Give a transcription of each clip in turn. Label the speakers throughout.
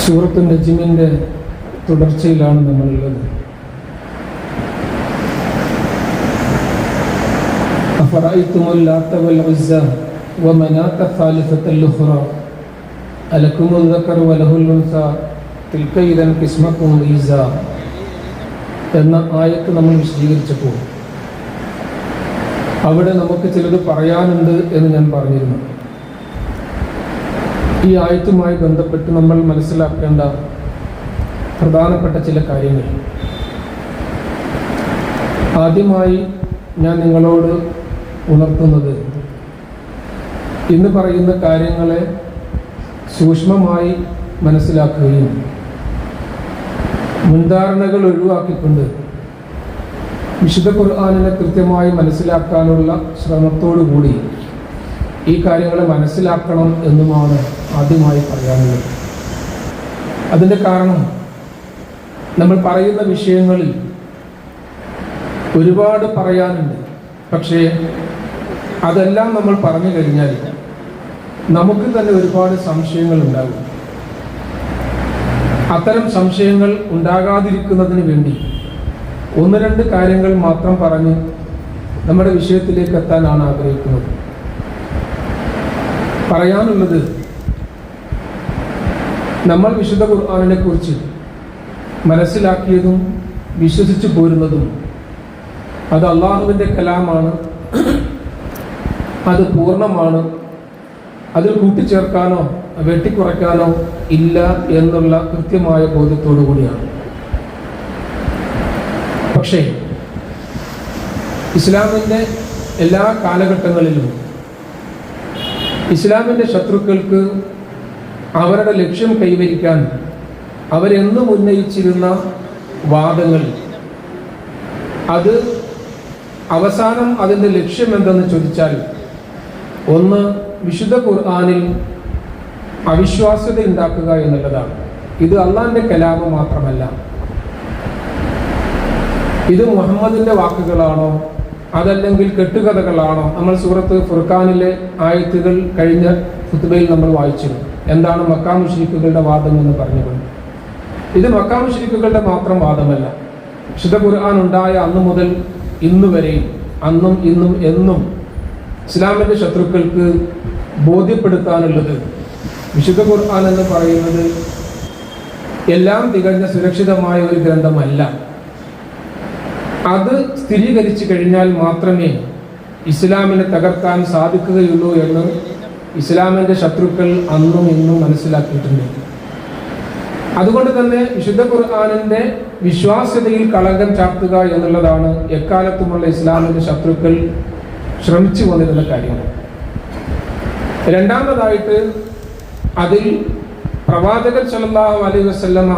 Speaker 1: സൂറത്ത് നജ്മിൻ്റെ തുടർച്ചയിലാണ് നമ്മളുള്ളത്. അഫറഅയ്തുമുൽ ലാത്ത വൽ ഉസ്സ വമനാത്ത സാലിസത്തൽ ഉഖ്റ അലക്കുമുൽ ദക്കറു വലഹുൽ ഉൻസ തിൽക ഇദൻ ഖിസ്മത്തുൻ ദീസ എന്ന ആയത്ത് നമ്മൾ വിശദീകരിച്ചപ്പോൾ അവിടെ നമുക്ക് ചിലത് പറയാനുണ്ട് എന്ന് ഞാൻ പറഞ്ഞിരുന്നു. ഈ ആയത്തുമായി ബന്ധപ്പെട്ട് നമ്മൾ മനസ്സിലാക്കേണ്ട പ്രധാനപ്പെട്ട ചില കാര്യങ്ങൾ. ആദ്യമായി ഞാൻ നിങ്ങളോട് ഉണർത്തുന്നത്, ഇന്ന് പറയുന്ന കാര്യങ്ങളെ സൂക്ഷ്മമായി മനസ്സിലാക്കുകയും മുൻധാരണകൾ ഒഴിവാക്കിക്കൊണ്ട് വിശുദ്ധ ഖുർആനിനെ കൃത്യമായി മനസ്സിലാക്കാനുള്ള ശ്രമത്തോടുകൂടി ഈ കാര്യങ്ങളെ മനസ്സിലാക്കണം എന്നുമാണ് ആദ്യമായി പറയാനുള്ളത്. അതിൻ്റെ കാരണം, നമ്മൾ പറയുന്ന വിഷയങ്ങളിൽ ഒരുപാട് പറയാനുണ്ട്. പക്ഷേ അതെല്ലാം നമ്മൾ പറഞ്ഞു കഴിഞ്ഞാൽ നമുക്ക് തന്നെ ഒരുപാട് സംശയങ്ങൾ ഉണ്ടാകും. അത്തരം സംശയങ്ങൾ ഉണ്ടാകാതിരിക്കുന്നതിന് വേണ്ടി ഒന്ന് രണ്ട് കാര്യങ്ങൾ മാത്രം പറഞ്ഞ് നമ്മുടെ വിഷയത്തിലേക്ക് എത്താനാണ് ആഗ്രഹിക്കുന്നത്. പറയാനുള്ളത്, നമ്മൾ വിശുദ്ധ ഖുർആനിനെ കുറിച്ച് മനസ്സിലാക്കിയതും വിശ്വസിച്ചു പോരുന്നതും അത് അള്ളാഹുവിൻ്റെ കലാമാണ്, അത് പൂർണ്ണമാണ്, അതിൽ കൂട്ടിച്ചേർക്കാനോ വെട്ടിക്കുറയ്ക്കാനോ ഇല്ല എന്നുള്ള കൃത്യമായ ബോധ്യത്തോടു കൂടിയാണ്. പക്ഷേ ഇസ്ലാമിൻ്റെ എല്ലാ കാലഘട്ടങ്ങളിലും ഇസ്ലാമിൻ്റെ ശത്രുക്കൾക്ക് അവരുടെ ലക്ഷ്യം കൈവരിക്കാൻ അവരെന്നും ഉന്നയിച്ചിരുന്ന വാദങ്ങൾ, അത് അവസാനം അതിൻ്റെ ലക്ഷ്യം എന്തെന്ന് ചോദിച്ചാൽ, ഒന്ന് വിശുദ്ധ ഖുർആനിൽ അവിശ്വാസ്യത ഉണ്ടാക്കുക എന്നുള്ളതാണ്. ഇത് അള്ളാഹിൻ്റെ കലാമ് മാത്രമല്ല, ഇത് മുഹമ്മദിൻ്റെ വാക്കുകളാണോ അതല്ലെങ്കിൽ കെട്ടുകഥകളാണോ? നമ്മൾ സൂറത്ത് ഫുർഖാനിലെ ആയത്തുകൾ കഴിഞ്ഞ ഖുത്ബയിൽ നമ്മൾ വായിച്ചിരുന്നു. എന്താണ് മക്കാ മുശ്രിക്കുകളുടെ വാദം എന്ന് പറഞ്ഞുകൊണ്ട്. ഇത് മക്കാ മുശ്രിക്കുകളുടെ മാത്രം വാദമല്ല. വിശുദ്ധ ഖുർആൻ ഉണ്ടായ അന്നു മുതൽ ഇന്നു വരെയും അന്നും ഇന്നും എന്നും ഇസ്ലാമിൻ്റെ ശത്രുക്കൾക്ക് ബോധ്യപ്പെടുത്താനുള്ളത്, വിശുദ്ധ ഖുർആൻ എന്ന് പറയുന്നത് എല്ലാം തികഞ്ഞ സുരക്ഷിതമായ ഒരു ഗ്രന്ഥമല്ല. അത് സ്ഥിരീകരിച്ചു കഴിഞ്ഞാൽ മാത്രമേ ഇസ്ലാമിനെ തകർക്കാൻ സാധിക്കുകയുള്ളൂ എന്ന് ഇസ്ലാമിൻ്റെ ശത്രുക്കൾ അന്നും ഇന്നും മനസ്സിലാക്കിയിട്ടുണ്ട്. അതുകൊണ്ട് തന്നെ വിശുദ്ധ ഖുർആനിൻ്റെ വിശ്വാസ്യതയിൽ കളങ്കം ചാർത്തുക എന്നുള്ളതാണ് എക്കാലത്തുമുള്ള ഇസ്ലാമിൻ്റെ ശത്രുക്കൾ ശ്രമിച്ചു വന്നിരുന്ന കാര്യങ്ങൾ. രണ്ടാമതായിട്ട്, അതിൽ പ്രവാചകൻ സല്ലല്ലാഹു അലൈഹി വസല്ലമ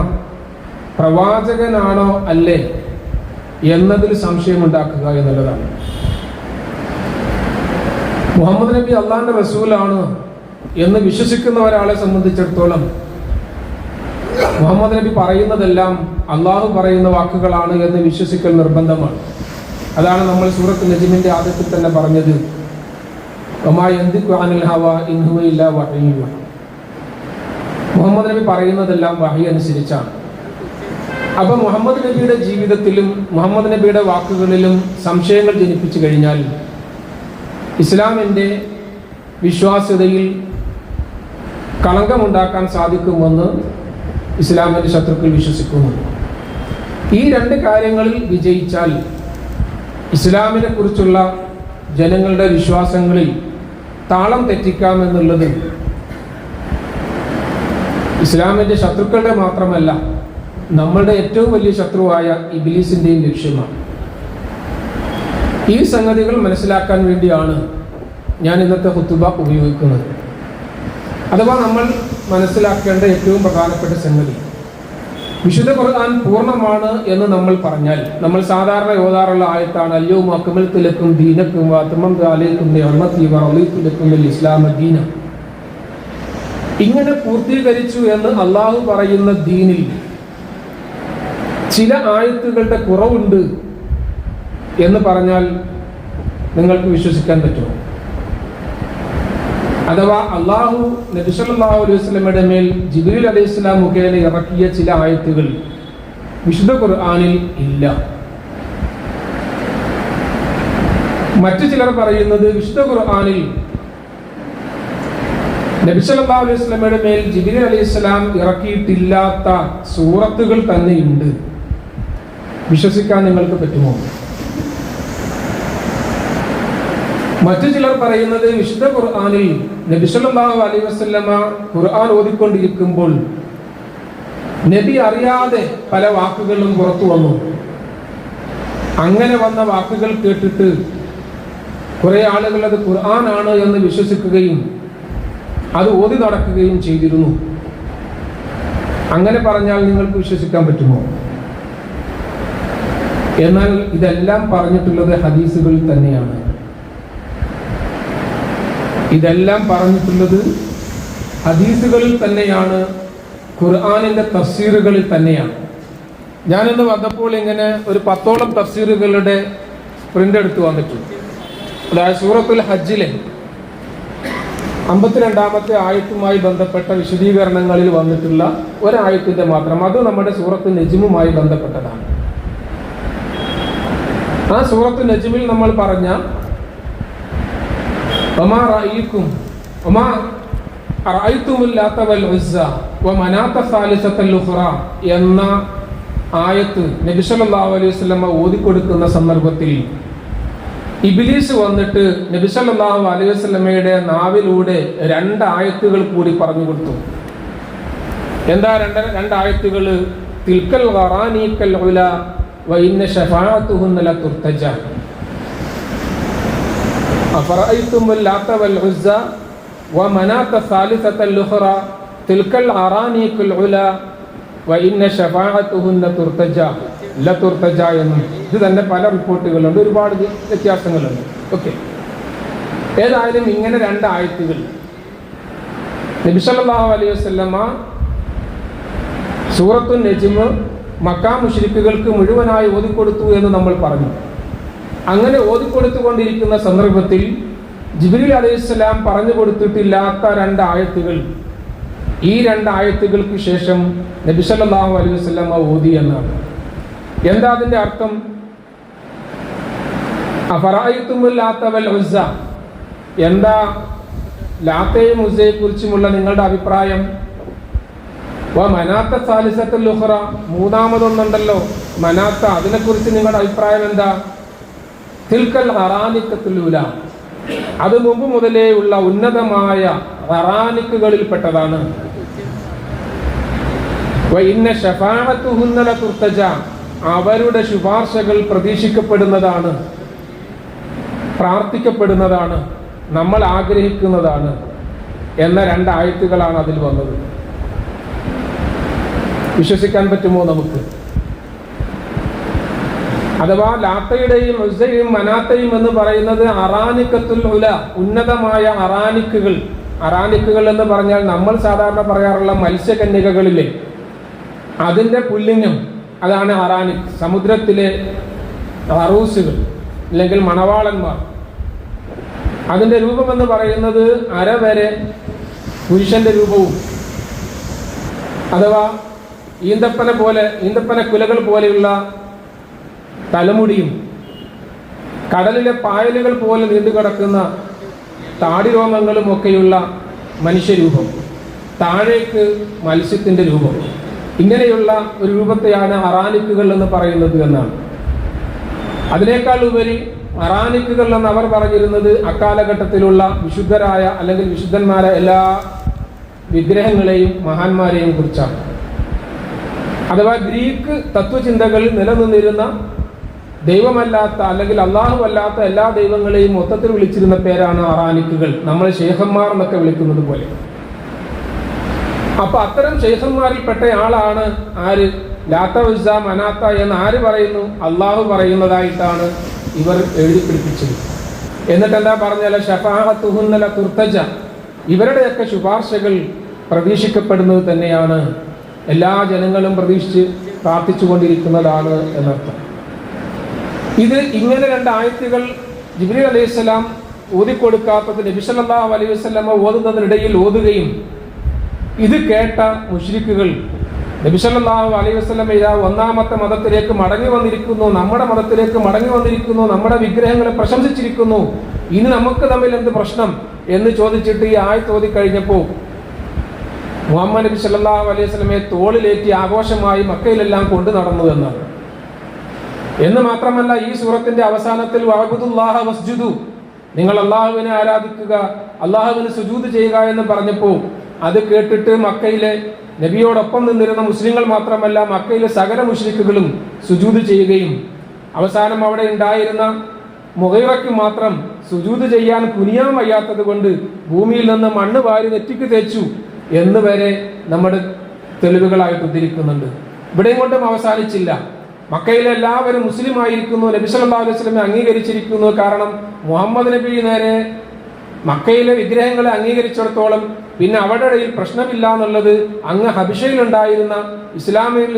Speaker 1: പ്രവാചകനാണോ അല്ലേ എന്നതിൽ സംശയമുണ്ടാക്കുക എന്നുള്ളതാണ്. മുഹമ്മദ് നബി അള്ളാഹിന്റെ റസൂലാണ് എന്ന് വിശ്വസിക്കുന്ന ഒരാളെ സംബന്ധിച്ചിടത്തോളം മുഹമ്മദ് നബി പറയുന്നതെല്ലാം അള്ളാഹു പറയുന്ന വാക്കുകളാണ് എന്ന് വിശ്വസിക്കൽ നിർബന്ധമാണ്. അതാണ് നമ്മൾ സൂറത്ത് നജ്മിന്റെ ആദ്യത്തിൽ തന്നെ പറഞ്ഞത്, വമാ യന്തിഖു അനിൽ ഹവാ ഇൻ ഹുവ ഇല്ലാ വഹ്യുൻ യുഹാ. മുഹമ്മദ് നബി പറയുന്നതെല്ലാം വഹി അനുസരിച്ചാണ്. അപ്പൊ മുഹമ്മദ് നബിയുടെ ജീവിതത്തിലും മുഹമ്മദ് നബിയുടെ വാക്കുകളിലും സംശയങ്ങൾ ജനിപ്പിച്ചു കഴിഞ്ഞാൽ ഇസ്ലാമിൻ്റെ വിശ്വാസ്യതയിൽ കളങ്കമുണ്ടാക്കാൻ സാധിക്കുമെന്ന് ഇസ്ലാമിൻ്റെ ശത്രുക്കൾ വിശ്വസിക്കുന്നു. ഈ രണ്ട് കാര്യങ്ങളിൽ വിജയിച്ചാൽ ഇസ്ലാമിനെ കുറിച്ചുള്ള ജനങ്ങളുടെ വിശ്വാസങ്ങളിൽ താളം തെറ്റിക്കാമെന്നുള്ളത് ഇസ്ലാമിൻ്റെ ശത്രുക്കളുടെ മാത്രമല്ല, നമ്മളുടെ ഏറ്റവും വലിയ ശത്രുവായ ഇബ്ലീസിൻ്റെയും ലക്ഷ്യമാണ്. ഈ സംഗതികൾ മനസ്സിലാക്കാൻ വേണ്ടിയാണ് ഞാൻ ഇന്നത്തെ ഖുത്ബ ഉപയോഗിക്കുന്നത്. അഥവാ നമ്മൾ മനസ്സിലാക്കേണ്ട ഏറ്റവും പ്രധാനപ്പെട്ട സംഗതി, വിശുദ്ധ ഖുർആൻ പൂർണ്ണമാണ് എന്ന് നമ്മൾ പറഞ്ഞാൽ, നമ്മൾ സാധാരണ ഓതാറുള്ള ആയത്താണ് അൽയൗമ അക്മൽതു ലക്കും ദീനക്കും വഅത്മംതു അലൈക്കും നിഅമതി വറളീതു ലക്കും അൽ ഇസ്ലാമ ദീന. ഇങ്ങനെ പൂർത്തീകരിച്ചു എന്ന് അള്ളാഹു പറയുന്ന ദീനിൽ ചില ആയത്തുകളുടെ കുറവുണ്ട് എന്ന് പറഞ്ഞാൽ നിങ്ങൾക്ക് വിശ്വസിക്കാൻ പറ്റുമോ? അഥവാ അള്ളാഹു നബി സല്ലല്ലാഹു അലൈഹി വസല്ലമയുടെ മേൽ ജിബ്രീൽ അലൈഹിസ്സലാം മുഖേന ഇറക്കിയ ചില ആയത്തുകൾ വിശുദ്ധ ഖുർആനിൽ ഇല്ല. മറ്റു ചിലർ പറയുന്നത് വിശുദ്ധ ഖുർആനിൽ നബി സല്ലല്ലാഹു അലൈഹി വസല്ലമയുടെ മേൽ ജിബ്രീൽ അലൈഹിസ്സലാം ഇറക്കിയിട്ടില്ലാത്ത സൂറത്തുകൾ തന്നെയുണ്ട്. വിശ്വസിക്കാൻ നിങ്ങൾക്ക് പറ്റുമോ? മറ്റു ചിലർ പറയുന്നത് വിശുദ്ധ ഖുർആനിൽ നബി സല്ലല്ലാഹു അലൈഹി വസല്ലമ ഖുർആൻ ഓതിക്കൊണ്ടിരിക്കുമ്പോൾ നബി അറിയാതെ പല വാക്കുകളും പുറത്തു വന്നു. അങ്ങനെ വന്ന വാക്കുകൾ കേട്ടിട്ട് കുറെ ആളുകൾ അത് ഖുർആനാണ് എന്ന് വിശ്വസിക്കുകയും അത് ഓതി നടക്കുകയും ചെയ്തിരുന്നു. അങ്ങനെ പറഞ്ഞാൽ നിങ്ങൾക്ക് വിശ്വസിക്കാൻ പറ്റുമോ? എന്നാൽ ഇതെല്ലാം പറഞ്ഞിട്ടുള്ളത് ഹദീസുകളിൽ തന്നെയാണ്. ഇതെല്ലാം പറഞ്ഞിട്ടുള്ളത് ഹദീസുകളിൽ തന്നെയാണ്, ഖുർആനിന്റെ തഫ്സീറുകളിൽ തന്നെയാണ്. ഞാനിന്ന് വന്നപ്പോൾ ഇങ്ങനെ ഒരു 10ഓളം തഫ്സീറുകളുടെ പ്രിന്റ് എടുത്ത് വന്നിട്ടുണ്ട്. അതായത് സൂറത്തുൽ ഹജ്ജിലെ 52ാമത്തെ ആയത്തുമായി ബന്ധപ്പെട്ട വിശദീകരണങ്ങളിൽ വന്നിട്ടുള്ള ഒരായത്തിന്റെ മാത്രം, അത് നമ്മുടെ സൂറത്ത് നജ്മുമായി ബന്ധപ്പെട്ടതാണ്. ആ സൂറത്ത് നജ്മിൽ നമ്മൾ പറഞ്ഞ വമാ റഅയ്തും വമാ റഅയ്തുമുൽ ലാത വൽ ഉസ്സ വമനാത സാലിസത്തുൽ ഉഖ്റ എന്ന ആയത്ത് നബി സല്ലല്ലാഹു അലൈഹി വസല്ലം ഓതിക്കൊടുക്കുന്ന സന്ദർഭത്തിൽ ഇബ്ലീസ് വന്നിട്ട് നബി സല്ലല്ലാഹു അലൈഹി വസല്ലമയുടെ നാവിലൂടെ 2 ആയത്തുകൾ കൂടി പറഞ്ഞു കൊടുത്തു. എന്താ 2 ആയത്തുകൾ? തിൽക്കൽ ഖറാനീകൽ ഉല വഇന്ന ശഫാഅതുഹുന്ന ലതുർതജ അഫറഅയ്തുമുൽ ലാത വൽ ഉസ്സ വമനാത സാലിസത്തുൽ ഉഖ്റ തിൽക്കൽ ഖറാനീകൽ ഉല വഇന്ന ശഫാഅതുഹുന്ന ലതുർതജ എന്നും ഇത് തന്നെ പല റിപ്പോർട്ടുകളുണ്ട്, ഒരുപാട് വ്യത്യാസങ്ങളുണ്ട്. ഓക്കെ, ഏതായാലും ഇങ്ങനെ 2 ആയത്തുകൾ നബി സല്ലല്ലാഹു അലൈഹി വസല്ലമ സൂറത്തുൻ നജ്മ് മക്കാ മുശ്രിക്കുകൾക്ക് മുഴുവനായി ഓതിക്കൊടുത്തു എന്ന് നമ്മൾ പറഞ്ഞു. അങ്ങനെ ഓതിക്കൊടുത്തുകൊണ്ടിരിക്കുന്ന സന്ദർഭത്തിൽ ജിബ്രീൽ അലൈഹിസ്സലാം പറഞ്ഞു കൊടുത്തിട്ടില്ലാത്ത 2 ആയത്തുകൾ, ഈ 2 ആയത്തുകൾക്ക് ശേഷം നബി സല്ലല്ലാഹു അലൈഹി വസല്ലമ ഓതി എന്നാണ്. എന്താ അതിന്റെ അർത്ഥം? അഫറഅയ്തുമുൽ ലാത വൽ ഉസ്സ, എന്താ ലാത്തയും ഉസ്സയെ കുറിച്ചുമുള്ള നിങ്ങളുടെ അഭിപ്രായം? വമനാത സാലിസത്തുൽ ഉഖ്റ, മൂന്നാമതൊന്നുണ്ടല്ലോ മനാത്ത, അതിനെക്കുറിച്ച് നിങ്ങളുടെ അഭിപ്രായം എന്താ? തിൽക്കൽ ഖറാനിക്കത്തുൽ ഉല, അത് മുമ്പ് മുതലേ ഉള്ള ഉന്നതമായ ഖറാനിക്കുകളിൽപ്പെട്ടതാണ്. വഇന്ന ശഫാഅതുഹുന്ന ലതുർതജ, അവരുടെ ശുപാർശകൾ പ്രതീക്ഷിക്കപ്പെടുന്നതാണ്, പ്രാർത്ഥിക്കപ്പെടുന്നതാണ്, നമ്മൾ ആഗ്രഹിക്കുന്നതാണ് എന്ന 2 ആയത്തുകളാണ് അതിൽ വന്നത്. വിശ്വസിക്കാൻ പറ്റുമോ നമുക്ക്? അഥവാ ലാത്തയുടെയും ഉസ്സയും മനാത്തയും എന്ന് പറയുന്നത് അറാനിക്കത്തുൽ ഉല, ഉന്നതമായ അറാനിക്കുകൾ എന്ന് പറഞ്ഞാൽ നമ്മൾ സാധാരണ പറയാറുള്ള മത്സ്യകന്യകകളിലെ അതിന്റെ പുല്ലിംഗം, അതാണ് അറാനിക്. സമുദ്രത്തിലെ അറൂസുകൾ അല്ലെങ്കിൽ മണവാളന്മാർ, അതിന്റെ രൂപമെന്ന് പറയുന്നത് അര വരെ പുരുഷന്റെ രൂപവും, അഥവാ ഈന്തപ്പന കുലകൾ പോലെയുള്ള തലമുടിയും, കടലിലെ പായലുകൾ പോലെ നീണ്ടുകിടക്കുന്ന താടിരോമങ്ങളും ഒക്കെയുള്ള മനുഷ്യരൂപം, താഴേക്ക് മത്സ്യത്തിന്റെ രൂപം, ഇങ്ങനെയുള്ള ഒരു രൂപത്തെയാണ് അറാനിക്കുകൾ എന്ന് പറയുന്നത് എന്നാണ്. അതിനേക്കാൾ ഉപരി അറാനിക്കുകൾ എന്ന് അവർ പറഞ്ഞിരുന്നത് അക്കാലഘട്ടത്തിലുള്ള വിശുദ്ധരായ അല്ലെങ്കിൽ വിശുദ്ധന്മാരായ എല്ലാ വിഗ്രഹങ്ങളെയും മഹാന്മാരെയും കുറിച്ചാണ്. അഥവാ ഗ്രീക്ക് തത്വചിന്തകളിൽ നിലനിന്നിരുന്ന ദൈവമല്ലാത്ത അല്ലെങ്കിൽ അള്ളാഹു അല്ലാത്ത എല്ലാ ദൈവങ്ങളെയും മൊത്തത്തിൽ വിളിച്ചിരുന്ന പേരാണ് അറാനിക്കുകൾ, നമ്മൾ ശേഖന്മാർ എന്നൊക്കെ വിളിക്കുന്നത് പോലെ. അപ്പൊ അത്തരം ശേഖന്മാരിൽപ്പെട്ട ആളാണ് ആര്? ലാത്ത ഉസ്സ മനാത്ത എന്ന് ആര് പറയുന്നു? അള്ളാഹു പറയുന്നതായിട്ടാണ് ഇവർ എഴുതി പിടിപ്പിച്ചത്. എന്നിട്ട് എന്താ പറഞ്ഞാൽ ശഫാഅതുഹുന്ന ലതുർതജ, ഇവരുടെയൊക്കെ ശുപാർശകൾ പ്രതീക്ഷിക്കപ്പെടുന്നത് തന്നെയാണ്, എല്ലാ ജനങ്ങളും പ്രതീക്ഷിച്ച് പ്രാർത്ഥിച്ചുകൊണ്ടിരിക്കുന്നതാണ് എന്നർത്ഥം. ഇത് ഇങ്ങനെ 2 ആയത്തുകൾ ജിബ്രീൽ അലൈഹിസ്സലാം ഊതിക്കൊടുക്കാത്തത് നബി സല്ലല്ലാഹു അലൈഹി വസല്ലമ ഓതുന്നതിനിടയിൽ ഓതുകയും ഇത് കേട്ട മുശ്രിക്കുകൾ നബി സല്ലല്ലാഹു അലൈഹി വസല്ലമ ഇതാ ഒന്നാമത്തെ മതത്തിലേക്ക് മടങ്ങി വന്നിരിക്കുന്നു, നമ്മുടെ മതത്തിലേക്ക് മടങ്ങി വന്നിരിക്കുന്നു, നമ്മുടെ വിഗ്രഹങ്ങളെ പ്രശംസിച്ചിരിക്കുന്നു, ഇനി നമുക്ക് തമ്മിൽ എന്ത് പ്രശ്നം എന്ന് ചോദിച്ചിട്ട് ഈ ആയത്ത് ഓതി കഴിഞ്ഞപ്പോൾ മുഹമ്മദ് നബി സല്ലല്ലാഹു അലൈഹി വസല്ലമയെ തോളിലേറ്റി ആഘോഷമായി മക്കയിലെല്ലാം കൊണ്ടു നടന്നു എന്നാണ്. എന്ന് മാത്രമല്ല, ഈ സൂറത്തിന്റെ അവസാനത്തിൽ വഅബ്ദുല്ലാഹ വസ്ജുദു, നിങ്ങൾ അള്ളാഹുവിനെ ആരാധിക്കുക, അള്ളാഹുവിന് സുജൂദ് ചെയ്യുക എന്ന് പറഞ്ഞപ്പോൾ അത് കേട്ടിട്ട് മക്കയിലെ നബിയോടൊപ്പം നിന്നിരുന്ന മുസ്ലിങ്ങൾ മാത്രമല്ല മക്കയിലെ സകല മുശ്രിക്കുകളും സുജൂദ് ചെയ്യുകയും അവസാനം അവിടെ ഉണ്ടായിരുന്ന മുഗൈറയ്ക്ക് മാത്രം സുജൂദ് ചെയ്യാൻ കുനിയാൻ വയ്യാത്തത് കൊണ്ട് ഭൂമിയിൽ നിന്ന് മണ്ണ് വാരി നെറ്റിക്ക് തേച്ചു എന്ന് വരെ നമ്മുടെ തെളിവുകളായിട്ട് ഉദ്ധരിക്കുന്നുണ്ട്. ഇവിടെയും കൊണ്ടും അവസാനിച്ചില്ല. മക്കയിലെ എല്ലാവരും മുസ്ലിം ആയിരിക്കുന്നു, നബി സല്ലല്ലാഹു അലൈഹി വസല്ലമയെ അംഗീകരിച്ചിരിക്കുന്നു. കാരണം മുഹമ്മദ് നബി നേരെ മക്കയിലെ വിഗ്രഹങ്ങളെ അംഗീകരിച്ചിടത്തോളം പിന്നെ അവരുടെ ഇടയിൽ പ്രശ്നമില്ല എന്നുള്ളത് അങ്ങ് ഹബിഷയിലുണ്ടായിരുന്ന ഇസ്ലാമിൽ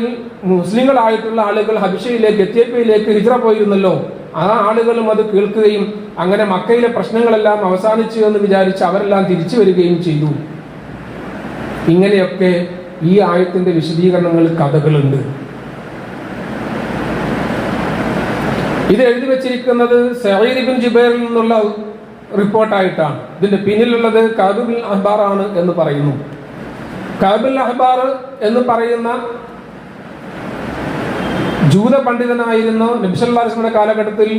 Speaker 1: മുസ്ലിങ്ങളായിട്ടുള്ള ആളുകൾ ഹബിഷയിലേക്ക് എത്യോപ്യയിലേക്ക് ഹിജ്റ പോയിരുന്നല്ലോ, ആ ആളുകളും അത് കേൾക്കുകയും അങ്ങനെ മക്കയിലെ പ്രശ്നങ്ങളെല്ലാം അവസാനിച്ചു എന്ന് വിചാരിച്ച് അവരെല്ലാം തിരിച്ചു വരികയും ചെയ്തു. ഇങ്ങനെയൊക്കെ ഈ ആയത്തിന്റെ വിശദീകരണങ്ങൾ കഥകളുണ്ട്. ഇത് എഴുതി വെച്ചിരിക്കുന്നത് സഈദ് ഇബ്നു ജുബൈറിൽ നിന്നുള്ള റിപ്പോർട്ടായിട്ടാണ്. ഇതിന്റെ പിന്നിലുള്ളത് കഅബ് ബിൻ അഹ്ബാർ ആണ് എന്ന് പറയുന്നു. കഅബ് ബിൻ അഹ്ബാർ എന്ന് പറയുന്ന ജൂത പണ്ഡിതനായിരുന്ന നബി സല്ലല്ലാഹു അലൈഹി വസല്ലമയുടെ കാലഘട്ടത്തിൽ,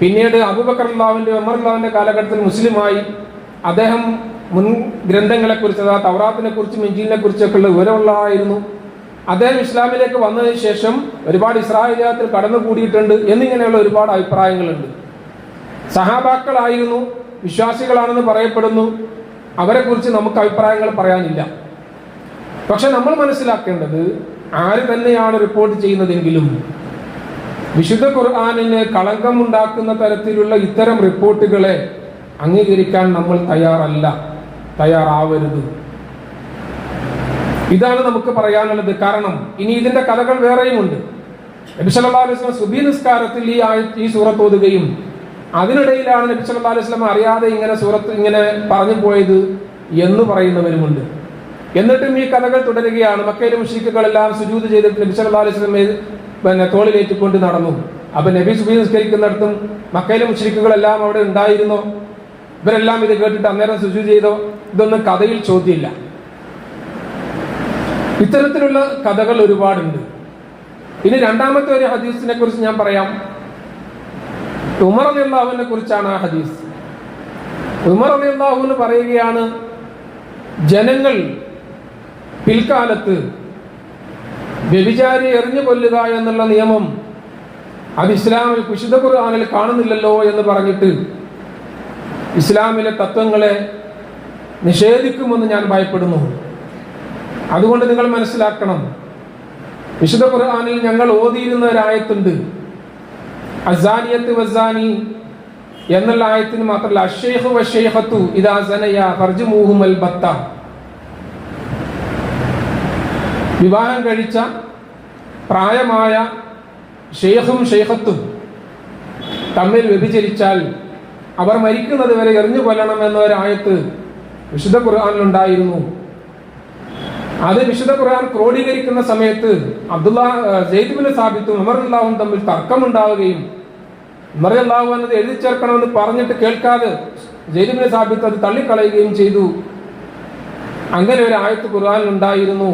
Speaker 1: പിന്നീട് അബൂബക്കർ റളിയല്ലാഹുവിന്റെ ഉമർ റളിയല്ലാഹുവിന്റെ കാലഘട്ടത്തിൽ മുസ്ലിമായി. അദ്ദേഹം മുൻ ഗ്രന്ഥങ്ങളെക്കുറിച്ച്, തൗറാത്തിനെ കുറിച്ചും ഇൻജീലിനെ കുറിച്ചൊക്കെ ഉള്ള വിവരമുള്ളതായിരുന്നു. അദ്ദേഹം ഇസ്ലാമിലേക്ക് വന്നതിന് ശേഷം ഒരുപാട് ഇസ്രായേലിയത്തിൽ കടന്നുകൂടിയിട്ടുണ്ട് എന്നിങ്ങനെയുള്ള ഒരുപാട് അഭിപ്രായങ്ങളുണ്ട്. സഹാബാക്കളായിരുന്നു, വിശ്വാസികളാണെന്ന് പറയപ്പെടുന്നു. അവരെ കുറിച്ച് നമുക്ക് അഭിപ്രായങ്ങൾ പറയാനില്ല. പക്ഷെ നമ്മൾ മനസ്സിലാക്കേണ്ടത്, ആര് തന്നെയാണ് റിപ്പോർട്ട് ചെയ്യുന്നതെങ്കിലും വിശുദ്ധ ഖുർആനിന് കളങ്കമുണ്ടാക്കുന്ന തരത്തിലുള്ള ഇത്തരം റിപ്പോർട്ടുകളെ അംഗീകരിക്കാൻ നമ്മൾ തയ്യാറാവരുത്. ഇതാണ് നമുക്ക് പറയാനുള്ളത്. കാരണം ഇനി ഇതിന്റെ കഥകൾ വേറെയുമുണ്ട്. നബി സല്ലല്ലാഹു അലൈഹി വസല്ലം സുബഹി നിസ്കാരത്തിൽ ഈ സൂറത്ത് ഓതുകയും അതിനിടയിലാണ് നബി സല്ലല്ലാഹു അലൈഹി വസല്ലം അറിയാതെ സൂറത്ത് ഇങ്ങനെ പറഞ്ഞു പോയത് എന്ന് പറയുന്നവരുമുണ്ട്. എന്നിട്ടും ഈ കഥകൾ തുടരുകയാണ്. മക്കയിലെ മുശ്രിക്കുകളെല്ലാം സുജൂദ് ചെയ്തിട്ട് നബി സല്ലല്ലാഹു അലൈഹി വസല്ലം തോളിലേറ്റിക്കൊണ്ട് നടന്നു. അപ്പൊ നബി സുബഹി നിസ്കരിക്കുന്നിടത്തും മക്കയിലെ മുശ്രിക്കുകളെല്ലാം അവിടെ ഉണ്ടായിരുന്നോ? ഇവരെല്ലാം ഇത് കേട്ടിട്ട് അന്നേരം സുജൂദ് ചെയ്തോ? ഇതൊന്നും കഥയിൽ ചോദ്യമില്ല. ഇത്തരത്തിലുള്ള കഥകൾ ഒരുപാടുണ്ട്. ഇനി രണ്ടാമത്തെ ഒരു ഹദീസിനെ കുറിച്ച് ഞാൻ പറയാം. ഉമർ റളിയല്ലാഹുവിനെ കുറിച്ചാണ് ആ ഹദീസ്. ഉമർ റളിയല്ലാഹു പറയുകയാണ്, ജനങ്ങൾ പിൽക്കാലത്ത് വ്യഭിചാരി എറിഞ്ഞു കൊല്ലുക എന്നുള്ള നിയമം അത് ഇസ്ലാമിൽ വിശുദ്ധ ഖുർആനിൽ കാണുന്നില്ലല്ലോ എന്ന് പറഞ്ഞിട്ട് ഇസ്ലാമിലെ തത്വങ്ങളെ നിഷേധിക്കുമെന്ന് ഞാൻ ഭയപ്പെടുന്നു. അതുകൊണ്ട് നിങ്ങൾ മനസ്സിലാക്കണം, വിശുദ്ധ ഖുർആനിൽ ഞങ്ങൾ ഓതിയിരുന്ന ഒരായത്തുണ്ട്, അസാനിയത്ത് വസാനി എന്നുള്ള ആയത്തിന് മാത്രമല്ല, അശ്ശൈഖു വശ്ശൈഖത്തു ഇദാ സനയ ഫർജുമൂഹുൽ ബത്ത, വിവാഹം കഴിച്ച പ്രായമായ ഷെയ്ഖും ഷെയ്ഖത്തും തമ്മിൽ വ്യഭിചരിച്ചാൽ അവർ മരിക്കുന്നത് വരെ എറിഞ്ഞു കൊല്ലണം എന്ന ഒരായത്ത് വിശുദ്ധ ഖുർആനിലുണ്ടായിരുന്നു. അത് വിശുദ്ധ ഖുർആൻ ക്രോഡീകരിക്കുന്ന സമയത്ത് സെയ്ദ് ഇബ്നു സാബിത്തും ഉമർ റളിയല്ലാഹു തമ്മിൽ തർക്കമുണ്ടാവുകയും ഉമർ റളിയല്ലാഹു എന്നത് എഴുതി ചേർക്കണമെന്ന് പറഞ്ഞിട്ട് കേൾക്കാതെ സെയ്ദ് ഇബ്നു സാബിത്ത് അത് തള്ളിക്കളയുകയും ചെയ്തു. അങ്ങനെ ഒരു ആയത്ത് ഖുർആനിൽ ഉണ്ടായിരുന്നു.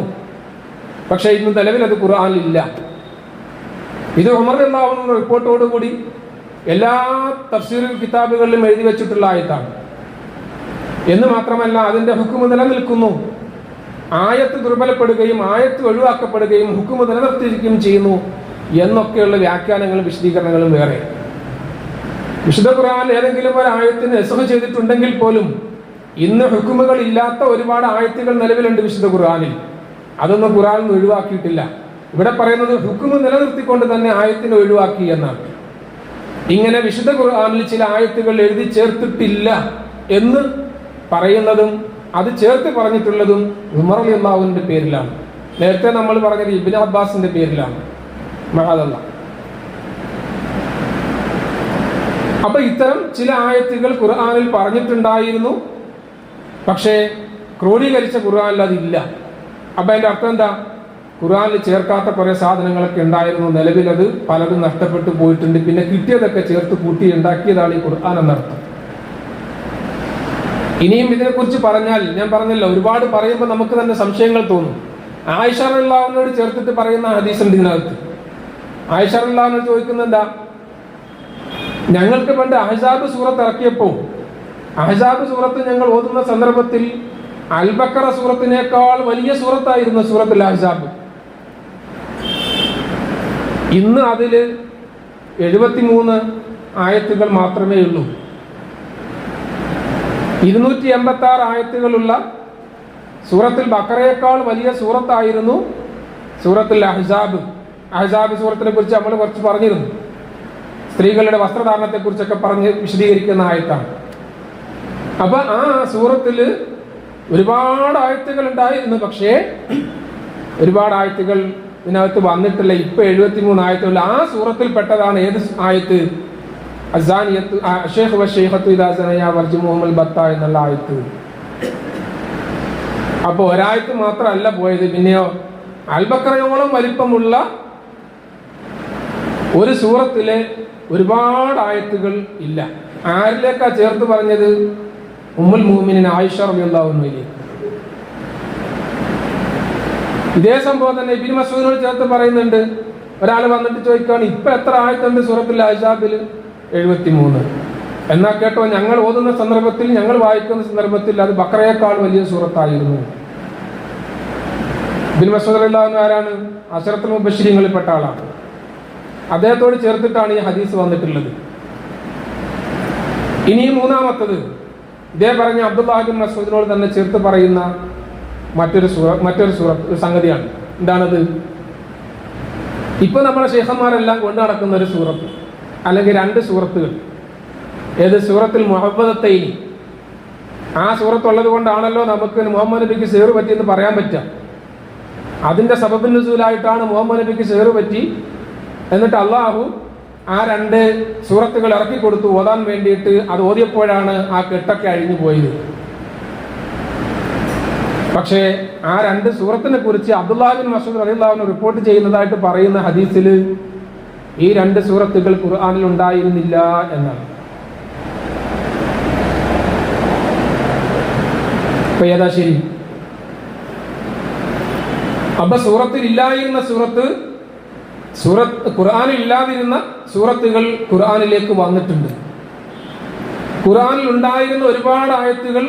Speaker 1: പക്ഷെ ഇന്ന് നിലവിൽ അത് ഖുർആനിലില്ല. ഇത് ഉമർ റളിയല്ലാഹു റിപ്പോർട്ടോടുകൂടി എല്ലാ തഫ്സീർ കിതാബുകളിലും എഴുതി വെച്ചിട്ടുള്ള ആയത്താണ്. എന്ന് മാത്രമല്ല, അതിന്റെ ഹുക്മ് നിലനിൽക്കുന്നു. ആയത്ത് ദുർബലപ്പെടുകയും ആയത്ത് ഒഴിവാക്കപ്പെടുകയും ഹുക്മ് നിലനിർത്തിയിരിക്കുകയും ചെയ്യുന്നു എന്നൊക്കെയുള്ള വ്യാഖ്യാനങ്ങളും വിശദീകരണങ്ങളും വേറെ. വിശുദ്ധ ഖുർആനിൽ ഏതെങ്കിലും ഒരു ആയത്തിന് നസ്ഖ് ചെയ്തിട്ടുണ്ടെങ്കിൽ പോലും ഇന്ന് ഹുക്മുകൾ ഇല്ലാത്ത ഒരുപാട് ആയത്തുകൾ നിലവിലുണ്ട് വിശുദ്ധ ഖുർആനിൽ. അതൊന്നും ഖുർആനിൽ ഒഴിവാക്കിയിട്ടില്ല. ഇവിടെ പറയുന്നത് ഹുക്മ് നിലനിർത്തിക്കൊണ്ട് തന്നെ ആയത്തിനെ ഒഴിവാക്കി എന്നാണ്. ഇങ്ങനെ വിശുദ്ധ ഖുർആനിൽ ചില ആയത്തുകൾ എഴുതി ചേർത്തിട്ടില്ല എന്ന് പറയുന്നതും അത് ചേർത്ത് പറഞ്ഞിട്ടുള്ളതും ഉമർ റളിയല്ലാഹുവിന്റെ പേരിലാണ്. നേരത്തെ നമ്മൾ പറഞ്ഞത് ഇബ്നു അബ്ബാസിന്റെ പേരിലാണ്. മഅദല്ലാഹ്. അപ്പൊ ഇത്തരം ചില ആയത്തുകൾ ഖുർആനിൽ പറഞ്ഞിട്ടുണ്ടായിരുന്നു, പക്ഷേ ക്രോഡീകരിച്ച ഖുർആനിൽ അതില്ല. അപ്പൊ അതിന്റെ അർത്ഥം എന്താ? ഖുർആനിൽ ചേർക്കാത്ത കുറെ സാധനങ്ങളൊക്കെ ഉണ്ടായിരുന്നു, നിലവിലത് പലതും നഷ്ടപ്പെട്ടു പോയിട്ടുണ്ട്, പിന്നെ കിട്ടിയതൊക്കെ ചേർത്ത് കൂട്ടി ഉണ്ടാക്കിയതാണ് ഈ ഖുർആൻ എന്നർത്ഥം. ഇനിയും ഇതിനെക്കുറിച്ച് പറഞ്ഞാൽ, ഞാൻ പറഞ്ഞല്ലോ, ഒരുപാട് പറയുമ്പോൾ നമുക്ക് തന്നെ സംശയങ്ങൾ തോന്നും. ആയിഷ റളിയല്ലാഹുവിനോട് ചേർത്തിട്ട് പറയുന്ന ഹദീസ് ഉണ്ട് ഇതിനകത്ത്. ആയിഷ റളിയല്ലാഹുവിനോട് ചോദിക്കുന്നത് എന്താ? ഞങ്ങൾക്ക് പണ്ട് അഹ്സാബ് സൂറത്ത് ഇറക്കിയപ്പോൾ അഹ്സാബ് സൂറത്ത് ഞങ്ങൾ ഓതുന്ന സന്ദർഭത്തിൽ അൽ ബഖറ സൂറത്തിനേക്കാൾ വലിയ സൂറത്തായിരുന്നു സൂറത്തുൽ അഹ്സാബ്. ഇന്ന് അതില് 73 ആയത്തുകൾ മാത്രമേ ഉള്ളൂ. 286 ആയത്തുകളുള്ള സൂറത്തുൽ ബഖറയേക്കാൾ വലിയ സൂറത്തായിരുന്നു സൂറത്തുൽ അഹ്സാബ്. അഹ്സാബ് സൂറത്തിനെ കുറിച്ച് നമ്മൾ കുറച്ച് പറഞ്ഞിരുന്നു. സ്ത്രീകളുടെ വസ്ത്രധാരണത്തെ കുറിച്ചൊക്കെ പറഞ്ഞ് വിശദീകരിക്കുന്ന ആയത്താണ്. അപ്പൊ ആ സൂറത്തിൽ ഒരുപാട് ആയത്തുകൾ ഉണ്ടായിരുന്നു, പക്ഷേ ഒരുപാട് ആയത്തുകൾ ഇതിനകത്ത് വന്നിട്ടില്ല. ഇപ്പൊ 73 ആയത്തുകൾ. ആ സൂറത്തിൽ പെട്ടതാണ് ഏത് ആയത്ത്? എന്നുള്ള ആയത്ത്. അപ്പൊ ഒരായത്ത് മാത്രമല്ല പോയത്, പിന്നെയോ അൽ ബഖറയോളം വലിപ്പമുള്ള ഒരു സൂറത്തിലെ ഒരുപാട് ആയത്തുകൾ ഇല്ല. ആരിലേക്കാ ചേർത്ത് പറഞ്ഞത്? ഉമ്മുൽ മുഅ്മിനീൻ ആയിഷ റളിയല്ലാഹു അൻഹയിലേക്ക്. ഇതേ സംഭവം തന്നെ ഇബ്നു മസ്ഊദിനോട് ചേർത്ത് പറയുന്നുണ്ട്. ഒരാൾ വന്നിട്ട് ചോദിക്കുകയാണ്, ഇപ്പൊ എത്ര ആയത്തുണ്ട് സൂറത്തുൽ അഹ്സാബിൽ? 73. എന്നാ കേട്ടോ, ഞങ്ങൾ ഓതുന്ന സന്ദർഭത്തിൽ, ഞങ്ങൾ വായിക്കുന്ന സന്ദർഭത്തിൽ അത് ബഖറയേക്കാൾ വലിയ സൂറത്തായിരുന്നു. ഇബ്നു മസ്ഊദ് റളിയല്ലാഹു അൻഹു ആരാണ്? അശറത്തുൽ മുബശ്ശിരീങ്ങളിൽപ്പെട്ട ആളാണ്. അദ്ദേഹത്തോട് ചേർത്തിട്ടാണ് ഈ ഹദീസ് വന്നിട്ടുള്ളത്. ഇനി മൂന്നാമത്തത് ഇതേ പറഞ്ഞ അബ്ദുല്ലാഹി ഇബ്നു മസ്ഊദിനോട് തന്നെ ചേർത്ത് പറയുന്ന മറ്റൊരു സൂറത്ത് സംഗതിയാണ്. എന്താണത്? ഇപ്പൊ നമ്മുടെ ശൈഖന്മാരെല്ലാം കൊണ്ടു നടക്കുന്ന ഒരു സൂറത്ത്, അല്ലെങ്കിൽ 2 സൂറത്തുകൾ. ഏത്? സൂറത്തുൽ മുഹബ്ബതത്തൈനി. ആ സൂറത്തുള്ളത് കൊണ്ടാണല്ലോ നമുക്ക് മുഹമ്മദ് നബിക്ക് സിഹർ പറ്റിയെന്ന് പറയാൻ പറ്റുക. അതിന്റെ സബബുൻ നുസൂലായിട്ടാണ് മുഹമ്മദ് നബിക്ക് സിഹർ പറ്റി. എന്നിട്ട് അള്ളാഹു ആ 2 സൂറത്തുകൾ ഇറക്കി കൊടുത്തു ഓതാൻ വേണ്ടിയിട്ട്. അത് ഓതിയപ്പോഴാണ് ആ കെട്ടൊക്കെ അഴിഞ്ഞു പോയത്. പക്ഷേ ആ 2 സൂറത്തിനെ കുറിച്ച് അബ്ദുല്ലാഹി ഇബ്നു മസ്ഊദ് റളിയല്ലാഹു അൻഹു റിപ്പോർട്ട് ചെയ്യുന്നതായിട്ട് പറയുന്ന ഹദീസിൽ ഈ 2 സൂറത്തുകൾ ഖുർആനിൽ ഉണ്ടായിരുന്നില്ല എന്നാണ്. അപ്പൊ ഏതാ ശരി? അപ്പൊ സൂറത്തിൽ ഇല്ലായിരുന്ന സൂറത്ത് ഖുർആനിൽ ഇല്ലാതിരുന്ന സൂറത്തുകൾ ഖുർആനിലേക്ക് വന്നിട്ടുണ്ട്. ഖുർആനിൽ ഉണ്ടായിരുന്ന ഒരുപാട് ആയത്തുകൾ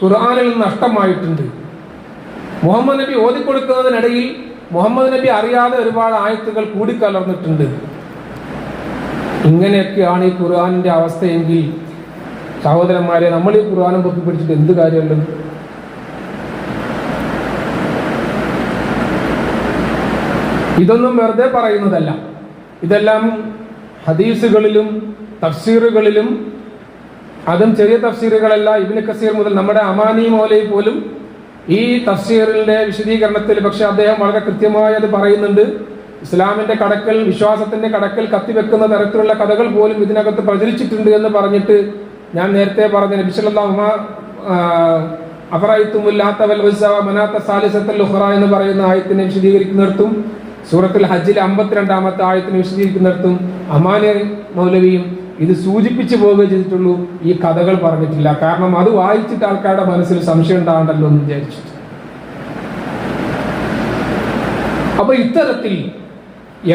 Speaker 1: ഖുർആനിൽ നഷ്ടമായിട്ടുണ്ട്. മുഹമ്മദ് നബി ഓതിക്കൊടുക്കുന്നതിനിടയിൽ മുഹമ്മദ് നബി അറിയാതെ ഒരുപാട് ആയത്തുകൾ കൂടിക്കലർന്നിട്ടുണ്ട്. ഇങ്ങനെയൊക്കെയാണ് ഈ ഖുർആനിന്റെ അവസ്ഥയെങ്കിൽ സഹോദരന്മാരെ, നമ്മൾ ഈ ഖുർആനും പൊക്കി പിടിച്ചിട്ട് എന്ത് കാര്യമുള്ളത്? ഇതൊന്നും വെറുതെ പറയുന്നതല്ല. ഇതെല്ലാം ഹദീസുകളിലും തഫ്സീറുകളിലും, അതും ചെറിയ തഫ്സീറുകളല്ല, ഇബ്നു കസീർ മുതൽ നമ്മുടെ അമാനി മൗലവി പോലും ഈ തഫ്സീറിന്റെ വിശദീകരണത്തിൽ, പക്ഷെ അദ്ദേഹം വളരെ കൃത്യമായി അത് പറയുന്നുണ്ട്. ഇസ്ലാമിന്റെ കടക്കൽ, വിശ്വാസത്തിന്റെ കടക്കൽ കത്തിവെക്കുന്ന തരത്തിലുള്ള കഥകൾ പോലും ഇതിനകത്ത് പ്രചരിച്ചിട്ടുണ്ട് എന്ന് പറഞ്ഞിട്ട്, ഞാൻ നേരത്തെ പറഞ്ഞ നബി സല്ലല്ലാഹു അഫറഅയ്തുമുല്ലാത്ത വൽ ഉസ്സ മനാത്ത സാലിസത്തുൽ ഉഖറ എന്ന് പറയുന്ന ആയത്തിനെ വിശദീകരിക്കുന്നിടത്തും, സൂറത്തുൽ ഹജ്ജിൽ 52-ാമത്തെ ആയത്തിനെ വിശദീകരിക്കുന്നിടത്തും അമാനി മൗലവിയും ഇത് സൂചിപ്പിച്ചു പോവുകയും ചെയ്തിട്ടുള്ളൂ. ഈ കഥകൾ പറഞ്ഞിട്ടില്ല. കാരണം അത് വായിച്ചിട്ട് ആൾക്കാരുടെ മനസ്സിൽ സംശയം ഉണ്ടാകണ്ടല്ലോ എന്ന് വിചാരിച്ചിട്ട്. അപ്പൊ ഇത്തരത്തിൽ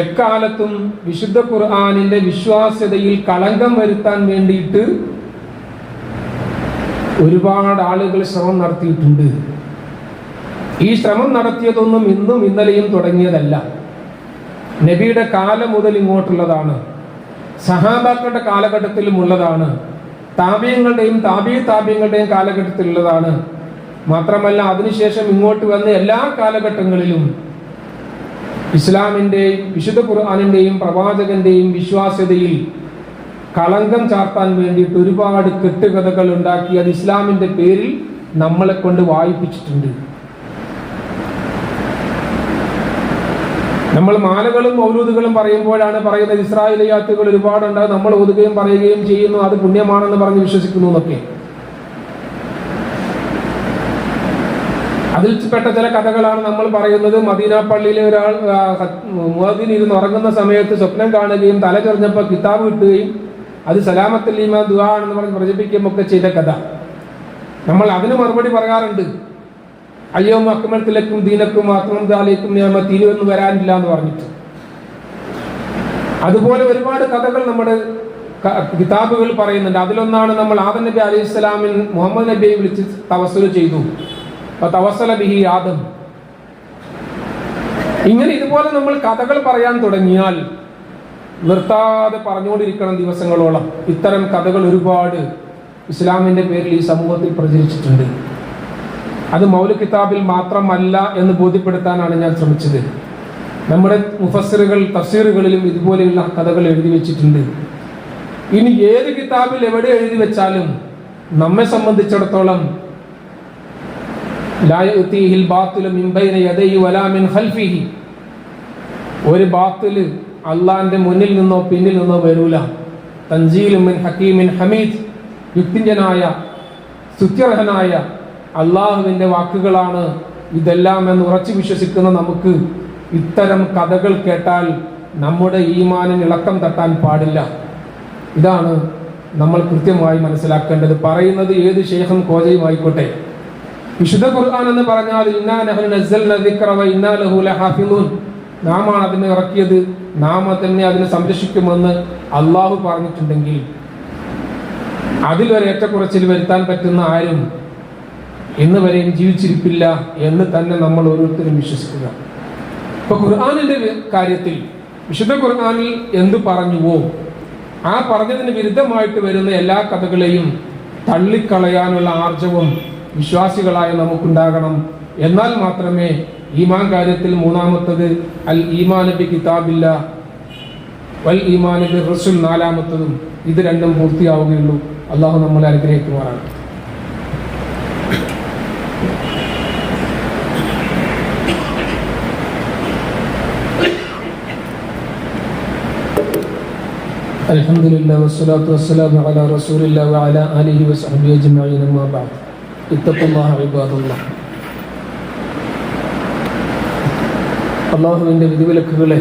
Speaker 1: എക്കാലത്തും വിശുദ്ധ ഖുർആനിന്റെ വിശ്വാസ്യതയിൽ കളങ്കം വരുത്താൻ വേണ്ടിയിട്ട് ഒരുപാട് ആളുകൾ ശ്രമം നടത്തിയിട്ടുണ്ട്. ഈ ശ്രമം നടത്തിയതൊന്നും ഇന്നും ഇന്നലെയും തുടങ്ങിയതല്ല. നബിയുടെ കാലം മുതൽ ഇങ്ങോട്ടുള്ളതാണ്. സഹാബാക്കളുടെ കാലഘട്ടത്തിലും ഉള്ളതാണ്. താബിയങ്ങളുടെയും താബിയങ്ങളുടെയും കാലഘട്ടത്തിലുള്ളതാണ്. മാത്രമല്ല അതിനുശേഷം ഇങ്ങോട്ട് വന്ന എല്ലാ കാലഘട്ടങ്ങളിലും ഇസ്ലാമിന്റെയും വിശുദ്ധ ഖുർആനിന്റെയും പ്രവാചകന്റെയും വിശ്വാസ്യതയിൽ കളങ്കം ചാർത്താൻ വേണ്ടിയിട്ട് ഒരുപാട് കെട്ടുകഥകൾ ഉണ്ടാക്കി അത് ഇസ്ലാമിന്റെ പേരിൽ നമ്മളെ കൊണ്ട് വായിപ്പിച്ചിട്ടുണ്ട്. നമ്മൾ മാലകളും മൗലൂദുകളും പറയുമ്പോഴാണ് പറയുന്നത് ഇസ്രായേലിയാത്തുകൾ ഒരുപാടുണ്ട്, നമ്മൾ ഓതുകയും പറയുകയും ചെയ്യുന്നു, അത് പുണ്യമാണെന്ന് പറഞ്ഞ് വിശ്വസിക്കുന്നു എന്നൊക്കെ. അതിൽപ്പെട്ട ചില കഥകളാണ് നമ്മൾ പറയുന്നത്. മദീന പള്ളിയിലെ ഒരാൾ മുഅദ്ദിൻ ഇരുന്ന് ഉറങ്ങുന്ന സമയത്ത് സ്വപ്നം കാണുകയും തല ചൊറിഞ്ഞപ്പോൾ കിതാബ് കിട്ടുകയും അത് സലാമത്തുൽ ഈമാൻ ദുആ ആണെന്ന് പറഞ്ഞ് പ്രചരിപ്പിക്കുകയും ഒക്കെ ചെയ്ത കഥ. നമ്മൾ അതിന് മറുപടി പറയാറുണ്ട്, അയ്യോ അക്മൽതു ലക്കും ദീനക്കും അത്മംതു അലൈക്കും നിഅമതി, ഇനിയൊന്നും വരാനില്ല എന്ന് പറഞ്ഞിട്ട്. അതുപോലെ ഒരുപാട് കഥകൾ നമ്മുടെ കിതാബുകൾ പറയുന്നുണ്ട്. അതിലൊന്നാണ് നമ്മൾ ആദം നബി അലൈഹി സ്വലാമിൻ മുഹമ്മദ് നബിയെ വിളിച്ച് തവസ്സുൽ ചെയ്തു, തവസ്സല ബിഹി ആദം. ഇങ്ങനെ ഇതുപോലെ നമ്മൾ കഥകൾ പറയാൻ തുടങ്ങിയാൽ നിർത്താതെ പറഞ്ഞുകൊണ്ടിരിക്കണം ദിവസങ്ങളോളം. ഇത്തരം കഥകൾ ഒരുപാട് ഇസ്ലാമിന്റെ പേരിൽ ഈ സമൂഹത്തിൽ പ്രചരിച്ചിട്ടുണ്ട്. അത് മൗലിദ് കിതാബിൽ മാത്രമല്ല എന്ന് ബോധ്യപ്പെടുത്താനാണ് ഞാൻ ശ്രമിച്ചത്. നമ്മുടെ മുഫസ്സിറുകൾ തഫ്സീറുകളിലും ഇതുപോലെയുള്ള കഥകൾ എഴുതി വെച്ചിട്ടുണ്ട്. ഇനി ഏത് കിതാബിൽ എവിടെ എഴുതി വെച്ചാലും നമ്മെ സംബന്ധിച്ചിടത്തോളം ലാ യഅതീഹിൽ ബാത്തിലു മിൻ ബൈന യദൈഹി വലാ മിൻ ഖൽഫിഹി, ഒരു ബാത്തിൽ അള്ളാന്റെ മുന്നിൽ നിന്നോ പിന്നിൽ നിന്നോ വരൂല. തൻസീലും മിൻ ഹക്കീമിൻ ഹമീദ്, യുക്തിജ്ഞനായ സ്തുത്യർഹനായ അള്ളാഹുവിന്റെ വാക്കുകളാണ് ഇതെല്ലാം എന്ന് ഉറച്ചു വിശ്വസിക്കുന്ന നമുക്ക് ഇത്തരം കഥകൾ കേട്ടാൽ നമ്മുടെ ഈമാനിന് ഇളക്കം തട്ടാൻ പാടില്ല. ഇതാണ് നമ്മൾ കൃത്യമായി മനസ്സിലാക്കേണ്ടത്. പറയുന്നത് ഏത് ശൈഖും കോജയും ആയിക്കോട്ടെ, വിശുദ്ധ ഖുർആൻ എന്ന് പറഞ്ഞാൽ ഇന്നാ നഹ്നു നസ്സൽനാ ദിക്റ വ ഇന്നാ ലഹു ലഹാഫിളൂൻ, നാമാണ് അതിനെ ഇറക്കിയത്, നാം തന്നെ അതിനെ സംരക്ഷിക്കുമെന്ന് അള്ളാഹു പറഞ്ഞിട്ടുണ്ടെങ്കിൽ അതിലൊരു ഏറ്റക്കുറച്ചിൽ വരുത്താൻ പറ്റുന്ന ആരും ഇന്ന് വരെയും ജീവിച്ചിരിപ്പില്ല എന്ന് തന്നെ നമ്മൾ ഓരോരുത്തരും വിശ്വസിക്കുക. ഇപ്പൊ ഖുർആനിന്റെ കാര്യത്തിൽ വിശുദ്ധ ഖുർആനിൽ എന്തു പറഞ്ഞുവോ ആ പറഞ്ഞതിന് വിരുദ്ധമായിട്ട് വരുന്ന എല്ലാ കഥകളെയും തള്ളിക്കളയാനുള്ള ആർജവം വിശ്വാസികളായ നമുക്കുണ്ടാകണം. എന്നാൽ മാത്രമേ ഈമാൻ കാര്യത്തിൽ മൂന്നാമത്തത് അൽ ഈമാൻ ബി കിതാബില്ല വൽ ഈമാൻ ബി റസൂൽ നാലാമത്തതും, ഇത് രണ്ടും പൂർത്തിയാവുകയുള്ളൂ. അള്ളാഹു നമ്മളെ അനുഗ്രഹിക്കുമാറാണ്. അൽഹംദുലില്ലാഹി വസ്സലാത്തു വസ്സലാമു അലാ റസൂലില്ലാഹി വഅലാ ആലിഹി വസഹ്ബിഹി അജ്മഈൻ. അമ്മാ ബഅദ്. ഇത്തഖുല്ലാഹ ഇബാദല്ലാഹ്. അള്ളാഹുവിൻ്റെ വിധിവിലക്കുകളെ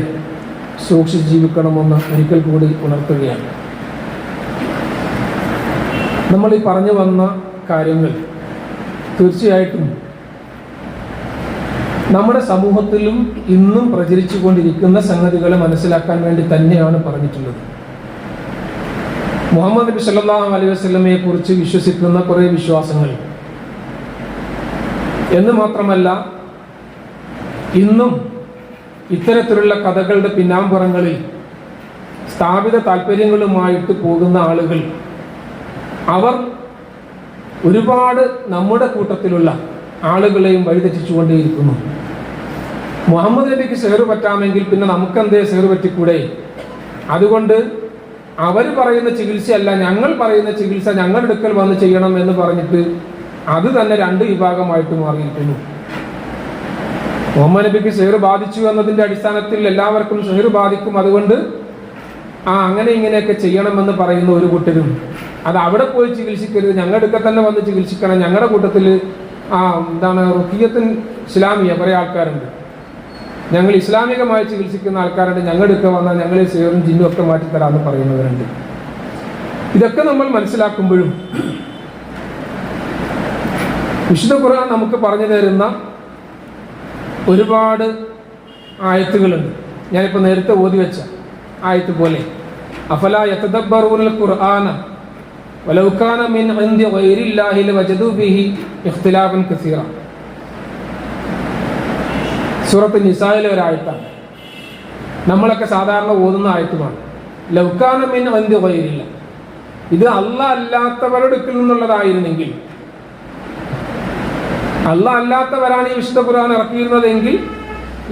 Speaker 1: സൂക്ഷിച്ച് ജീവിക്കണമെന്ന് ഒരിക്കൽ കൂടി ഉണർത്തുകയാണ്. നമ്മൾ ഈ പറഞ്ഞു വന്ന കാര്യങ്ങൾ തീർച്ചയായിട്ടും നമ്മുടെ സമൂഹത്തിലും ഇന്നും പ്രചരിച്ചു കൊണ്ടിരിക്കുന്ന സംഗതികളെ മനസ്സിലാക്കാൻ വേണ്ടി തന്നെയാണ് പറഞ്ഞിട്ടുള്ളത്. മുഹമ്മദ് നബി സല്ലല്ലാഹു അലൈഹി വസല്ലമയെ കുറിച്ച് വിശ്വസിക്കുന്ന കുറേ വിശ്വാസങ്ങൾ എന്ന് മാത്രമല്ല, ഇന്നും ഇത്തരത്തിലുള്ള കഥകളുടെ പിന്നാമ്പുറങ്ങളിൽ സ്ഥാപിത താല്പര്യങ്ങളുമായിട്ട് പോകുന്ന ആളുകൾ, അവർ ഒരുപാട് നമ്മുടെ കൂട്ടത്തിലുള്ള ആളുകളെയും വഴിതെറ്റിച്ചുകൊണ്ടേയിരിക്കുന്നു. മുഹമ്മദ് നബിക്ക് സെഹ്റ് പറ്റാമെങ്കിൽ പിന്നെ നമുക്കെന്തേ സെഹ്റ് പറ്റിക്കൂടെ? അതുകൊണ്ട് അവർ പറയുന്ന ചികിത്സയല്ല, ഞങ്ങൾ പറയുന്ന ചികിത്സ ഞങ്ങളുടെ അടുക്കൽ വന്ന് ചെയ്യണം എന്ന് പറഞ്ഞിട്ട് അത് തന്നെ രണ്ട് വിഭാഗമായിട്ട് മാറിയിരിക്കുന്നു. മുഹമ്മദ് നബിക്ക് സെഹ്റ് ബാധിച്ചു എന്നതിൻ്റെ അടിസ്ഥാനത്തിൽ എല്ലാവർക്കും സെഹ്റ് ബാധിക്കും, അതുകൊണ്ട് അങ്ങനെ ഇങ്ങനെയൊക്കെ ചെയ്യണമെന്ന് പറയുന്ന ഒരു കൂട്ടരും, അത് അവിടെ പോയി ചികിത്സിക്കരുത്, ഞങ്ങളുടെ അടുക്കൽ തന്നെ വന്ന് ചികിത്സിക്കണം. ഞങ്ങളുടെ കൂട്ടത്തിൽ റുഖിയത്തുൻ ഇസ്ലാമിയ കുറേ ആൾക്കാരുണ്ട്, ഞങ്ങൾ ഇസ്ലാമികമായി ചികിത്സിക്കുന്ന ആൾക്കാരുണ്ട്, ഞങ്ങളുടെ അടുക്കൽ വന്നാൽ ഞങ്ങൾ സെഹ്റും ജിന്നും ഒക്കെ മാറ്റിത്തരാമെന്ന് പറയുന്നവരുണ്ട്. ഇതൊക്കെ നമ്മൾ മനസ്സിലാക്കുമ്പോഴും വിശുദ്ധ ഖുർആൻ നമുക്ക് പറഞ്ഞു തരുന്ന ഒരുപാട് ആയത്തുകളുണ്ട്. ഞാനിപ്പോൾ നേരത്തെ ഓതി വെച്ച ആയത്ത് പോലെ അഫലാ യതദബ്ബറൂനൽ ഖുർആന വലൗ കാന മിൻ ഇൻദി ഗൈരില്ലാഹി ലവജദൂ ബിഹി ഇഖ്തിലാഫൻ കസീറ. സൂറത്ത് നിസായിലെ ഒരു ആയത്താണ്, നമ്മളൊക്കെ സാധാരണ ഓതുന്ന ആയത്തുമാണ്. ലൗ കാന മിൻ ഇൻദി ഗൈരില്ല, ഇത് അല്ലാഹ് അല്ലാത്തവരുടെ അടുക്കൽ നിന്നുള്ളതായിരുന്നെങ്കിൽ, അല്ലാഹ് അല്ലാത്തവരാണ് ഈ വിശുദ്ധ ഖുർആൻ ഇറക്കിയിരുന്നതെങ്കിൽ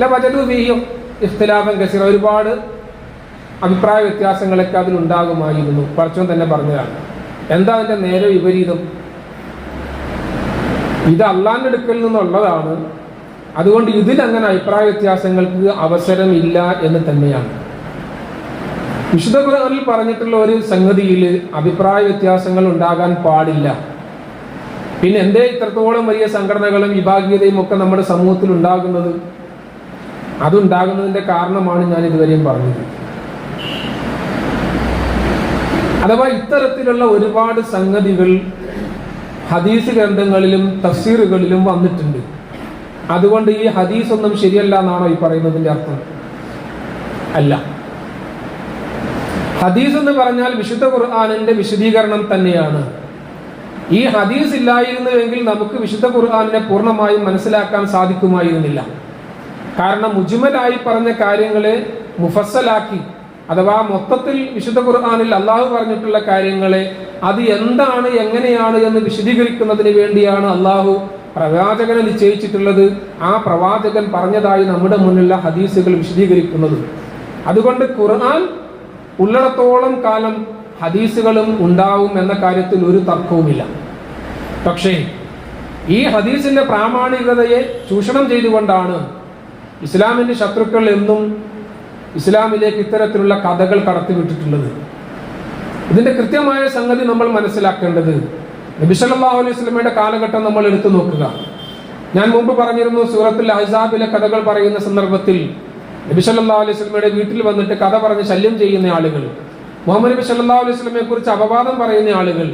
Speaker 1: ലവജദൂ ബിഹി ഇഖ്തിലാഫൻ കസീറ, ഒരുപാട് അഭിപ്രായ വ്യത്യാസങ്ങളൊക്കെ അതിലുണ്ടാകുമായിരുന്നു. പടച്ചോൻ തന്നെ പറഞ്ഞതാണ്. എന്താ അതിൻ്റെ നേരെ വിപരീതം? ഇത് അള്ളാഹിന്റെ അടുക്കൽ നിന്നുള്ളതാണ്, അതുകൊണ്ട് ഇതിലങ്ങനെ അഭിപ്രായ വ്യത്യാസങ്ങൾക്ക് അവസരമില്ല എന്ന് തന്നെയാണ്. വിശുദ്ധ ഖുർആനിൽ പറഞ്ഞിട്ടുള്ള ഒരു സംഗതിയിൽ അഭിപ്രായ വ്യത്യാസങ്ങൾ ഉണ്ടാകാൻ പാടില്ല. പിന്നെ എന്തേ ഇത്രത്തോളം വലിയ സംഘടനകളും വിഭാഗീയതയും ഒക്കെ നമ്മുടെ സമൂഹത്തിൽ ഉണ്ടാകുന്നത്? അതുണ്ടാകുന്നതിന്റെ കാരണമാണ് ഞാൻ ഇതുവരെയും പറഞ്ഞത്. അഥവാ ഇത്തരത്തിലുള്ള ഒരുപാട് സംഗതികൾ ഹദീസ് ഗ്രന്ഥങ്ങളിലും തഫ്സീറുകളിലും വന്നിട്ടുണ്ട്. അതുകൊണ്ട് ഈ ഹദീസ് ഒന്നും ശരിയല്ല എന്നാണോ ഈ പറയുന്നതിന്റെ അർത്ഥം? അല്ല. ഹദീസ് എന്ന് പറഞ്ഞാൽ വിശുദ്ധ ഖുർആനിന്റെ വിശദീകരണം തന്നെയാണ്. ഈ ഹദീസ് ഇല്ലായിരുന്നുവെങ്കിൽ നമുക്ക് വിശുദ്ധ ഖുർആനിനെ പൂർണ്ണമായും മനസ്സിലാക്കാൻ സാധിക്കുമായിരുന്നില്ല. കാരണം മുജ്മലായി പറഞ്ഞ കാര്യങ്ങളെ മുഫസ്സലാക്കി, അഥവാ മൊത്തത്തിൽ വിശുദ്ധ ഖുർആനിൽ അള്ളാഹു പറഞ്ഞിട്ടുള്ള കാര്യങ്ങളെ അത് എന്താണ് എങ്ങനെയാണ് എന്ന് വിശദീകരിക്കുന്നതിന് വേണ്ടിയാണ് അള്ളാഹു പ്രവാചകനെ നിശ്ചയിച്ചിട്ടുള്ളത്. ആ പ്രവാചകൻ പറഞ്ഞതായി നമ്മുടെ മുന്നിലുള്ള ഹദീസുകൾ വിശദീകരിക്കുന്നത്. അതുകൊണ്ട് ഖുർആൻ ഉള്ളിടത്തോളം കാലം ഹദീസുകളും ഉണ്ടാവും എന്ന കാര്യത്തിൽ ഒരു തർക്കവുമില്ല. പക്ഷേ ഈ ഹദീസിന്റെ പ്രാമാണികതയെ ചൂഷണം ചെയ്തുകൊണ്ടാണ് ഇസ്ലാമിന്റെ ശത്രുക്കൾ എന്നും ഇസ്ലാമിലേക്ക് ഇത്തരത്തിലുള്ള കഥകൾ കടത്തിവിട്ടിട്ടുള്ളത്. ഇതിന്റെ കൃത്യമായ സംഗതി നമ്മൾ മനസ്സിലാക്കേണ്ടത് നബി സല്ലല്ലാഹു അലൈഹി വസല്ലമയുടെ കാലഘട്ടം നമ്മൾ എടുത്തു നോക്കുക. ഞാൻ മുമ്പ് പറഞ്ഞിരുന്നു, സൂറത്തുൽ അഹ്സാബിലെ കഥകൾ പറയുന്ന സന്ദർഭത്തിൽ നബി സല്ലല്ലാഹു അലൈഹി വസല്ലമയുടെ വീട്ടിൽ വന്നിട്ട് കഥ പറഞ്ഞ് ശല്യം ചെയ്യുന്ന ആളുകൾ, മുഹമ്മദ് നബി സല്ലല്ലാഹു അലൈഹി വസല്ലമയെ കുറിച്ച് അപവാദം പറയുന്ന ആളുകൾ,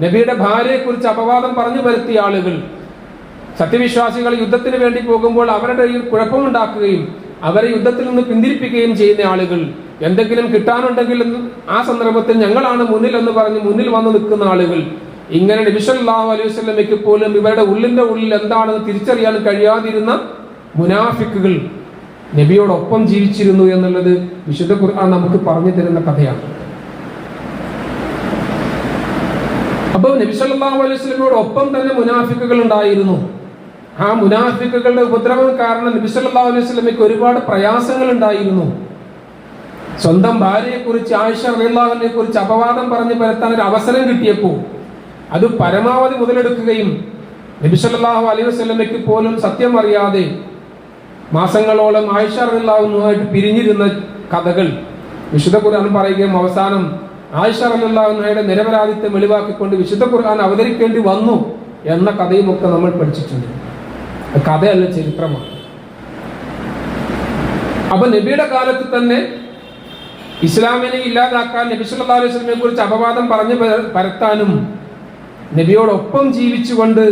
Speaker 1: നബിയുടെ ഭാര്യയെ കുറിച്ച് അപവാദം പറഞ്ഞു വരുത്തിയ ആളുകൾ, സത്യവിശ്വാസികൾ യുദ്ധത്തിന് വേണ്ടി പോകുമ്പോൾ അവരുടെ കുഴപ്പമുണ്ടാക്കുകയും അവരെ യുദ്ധത്തിൽ നിന്ന് പിന്തിരിപ്പിക്കുകയും ചെയ്യുന്ന ആളുകൾ, എന്തെങ്കിലും കിട്ടാനുണ്ടെങ്കിൽ ആ സന്ദർഭത്തിൽ ഞങ്ങളാണ് മുന്നിൽ എന്ന് പറഞ്ഞ് മുന്നിൽ വന്ന് നിൽക്കുന്ന ആളുകൾ, ഇങ്ങനെ നബി സല്ലല്ലാഹു അലൈഹി വസല്ലമയ്ക്ക് പോലും ഇവരുടെ ഉള്ളിന്റെ ഉള്ളിൽ എന്താണെന്ന് തിരിച്ചറിയാൻ കഴിയാതിരുന്ന മുനാഫിക്കുകൾ നബിയോടൊപ്പം ജീവിച്ചിരുന്നു എന്നുള്ളത് വിശുദ്ധ ഖുർആൻ നമുക്ക് പറഞ്ഞു തരുന്ന കഥയാണ്. അപ്പോൾ നബി സല്ലല്ലാഹു അലൈഹി വസല്ലമയോടൊപ്പം തന്നെ മുനാഫിക്കുകൾ ഉണ്ടായിരുന്നു. ആ മുനാഫിക്കുകളുടെ ഉപദ്രവം കാരണം നബി സല്ലല്ലാഹു അലൈഹി വസല്ലമയ്ക്ക് ഒരുപാട് പ്രയാസങ്ങൾ ഉണ്ടായിരുന്നു. സ്വന്തം ഭാര്യയെ കുറിച്ച്, ആയിഷ റളിയല്ലാഹു അൻഹയെ കുറിച്ച് അപവാദം പറഞ്ഞു പരത്താൻ ഒരു അവസരം കിട്ടിയപ്പോൾ അത് പരമാവധി മുതലെടുക്കുകയും നബി സല്ലല്ലാഹു അലൈഹി വസല്ലമയ്ക്ക് പോലും സത്യം അറിയാതെ മാസങ്ങളോളം ആയിഷ റളിയല്ലാഹു അൻഹയുമായിട്ട് പിരിഞ്ഞിരുന്ന കഥകൾ വിശുദ്ധ ഖുർആൻ പറയുകയും അവസാനം ആയിഷ റളിയല്ലാഹു അൻഹയുടെ നിരപരാധിത്വം വെളിവാക്കിക്കൊണ്ട് വിശുദ്ധ ഖുർആൻ അവതരിക്കേണ്ടി വന്നു എന്ന കഥയും ഒക്കെ നമ്മൾ പഠിച്ചിട്ടുണ്ട്. കഥയല്ല, ചരിത്രമാണ്. അപ്പൊ നബിയുടെ കാലത്ത് തന്നെ ഇസ്ലാമിനെ ഇല്ലാതാക്കാൻ, നബി സല്ലല്ലാഹു അലൈഹി വസല്ലമയെ കുറിച്ച് അപവാദം പറഞ്ഞു പരത്താനും നബിയോടൊപ്പം ജീവിച്ചുകൊണ്ട്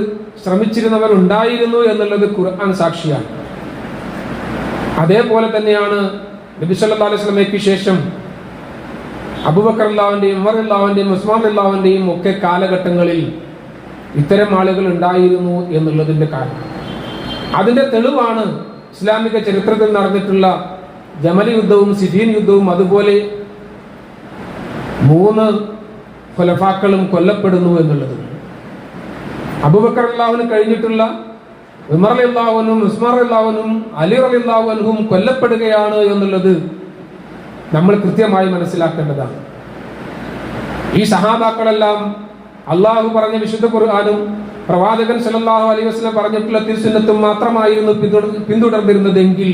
Speaker 1: ശ്രമിച്ചിരുന്നവർ ഉണ്ടായിരുന്നു എന്നുള്ളത് ഖുർആൻ സാക്ഷിയാണ്. അതേപോലെ തന്നെയാണ് നബി സല്ലല്ലാഹു അലൈഹി വസല്ലമയ്ക്ക് ശേഷം അബൂബക്കർ റളിയല്ലാഹുവിന്റെയും ഉമർ റളിയല്ലാഹുവിന്റെയും ഉസ്മാൻ റളിയല്ലാഹുവിന്റെയും ഒക്കെ കാലഘട്ടങ്ങളിൽ ഇത്തരം ആളുകൾ ഉണ്ടായിരുന്നു എന്നുള്ളതിന്റെ കാരണം. അതിന്റെ തെളിവാണ് ഇസ്ലാമിക ചരിത്രത്തിൽ നടന്നിട്ടുള്ള ജമൽ യുദ്ധവും സിഫീൻ യുദ്ധവും. അതുപോലെ 3 ഖുലഫാക്കളും കൊല്ലപ്പെടുന്നു എന്നുള്ളത്. അബൂബക്കർ റളിയല്ലാഹുവിന് കഴിഞ്ഞിട്ടുള്ള ഉമർ റളിയല്ലാഹു അൻഹും ഉസ്മാൻ റളിയല്ലാഹു അൻഹും അലി റളിയല്ലാഹു അൻഹും കൊല്ലപ്പെടുകയാണ് എന്നുള്ളത് നമ്മൾ കൃത്യമായി മനസ്സിലാക്കേണ്ടതാണ്. ഈ സഹാബാക്കളെല്ലാം അള്ളാഹു പറഞ്ഞ വിശുദ്ധ ഖുർആനും പ്രവാചകൻ സല്ലല്ലാഹു അലൈഹി വസല്ലം പറഞ്ഞിട്ടുള്ള തിരുസുന്നത്തും മാത്രമായിരുന്നു പിന്തുടർന്നിരുന്നതെങ്കിൽ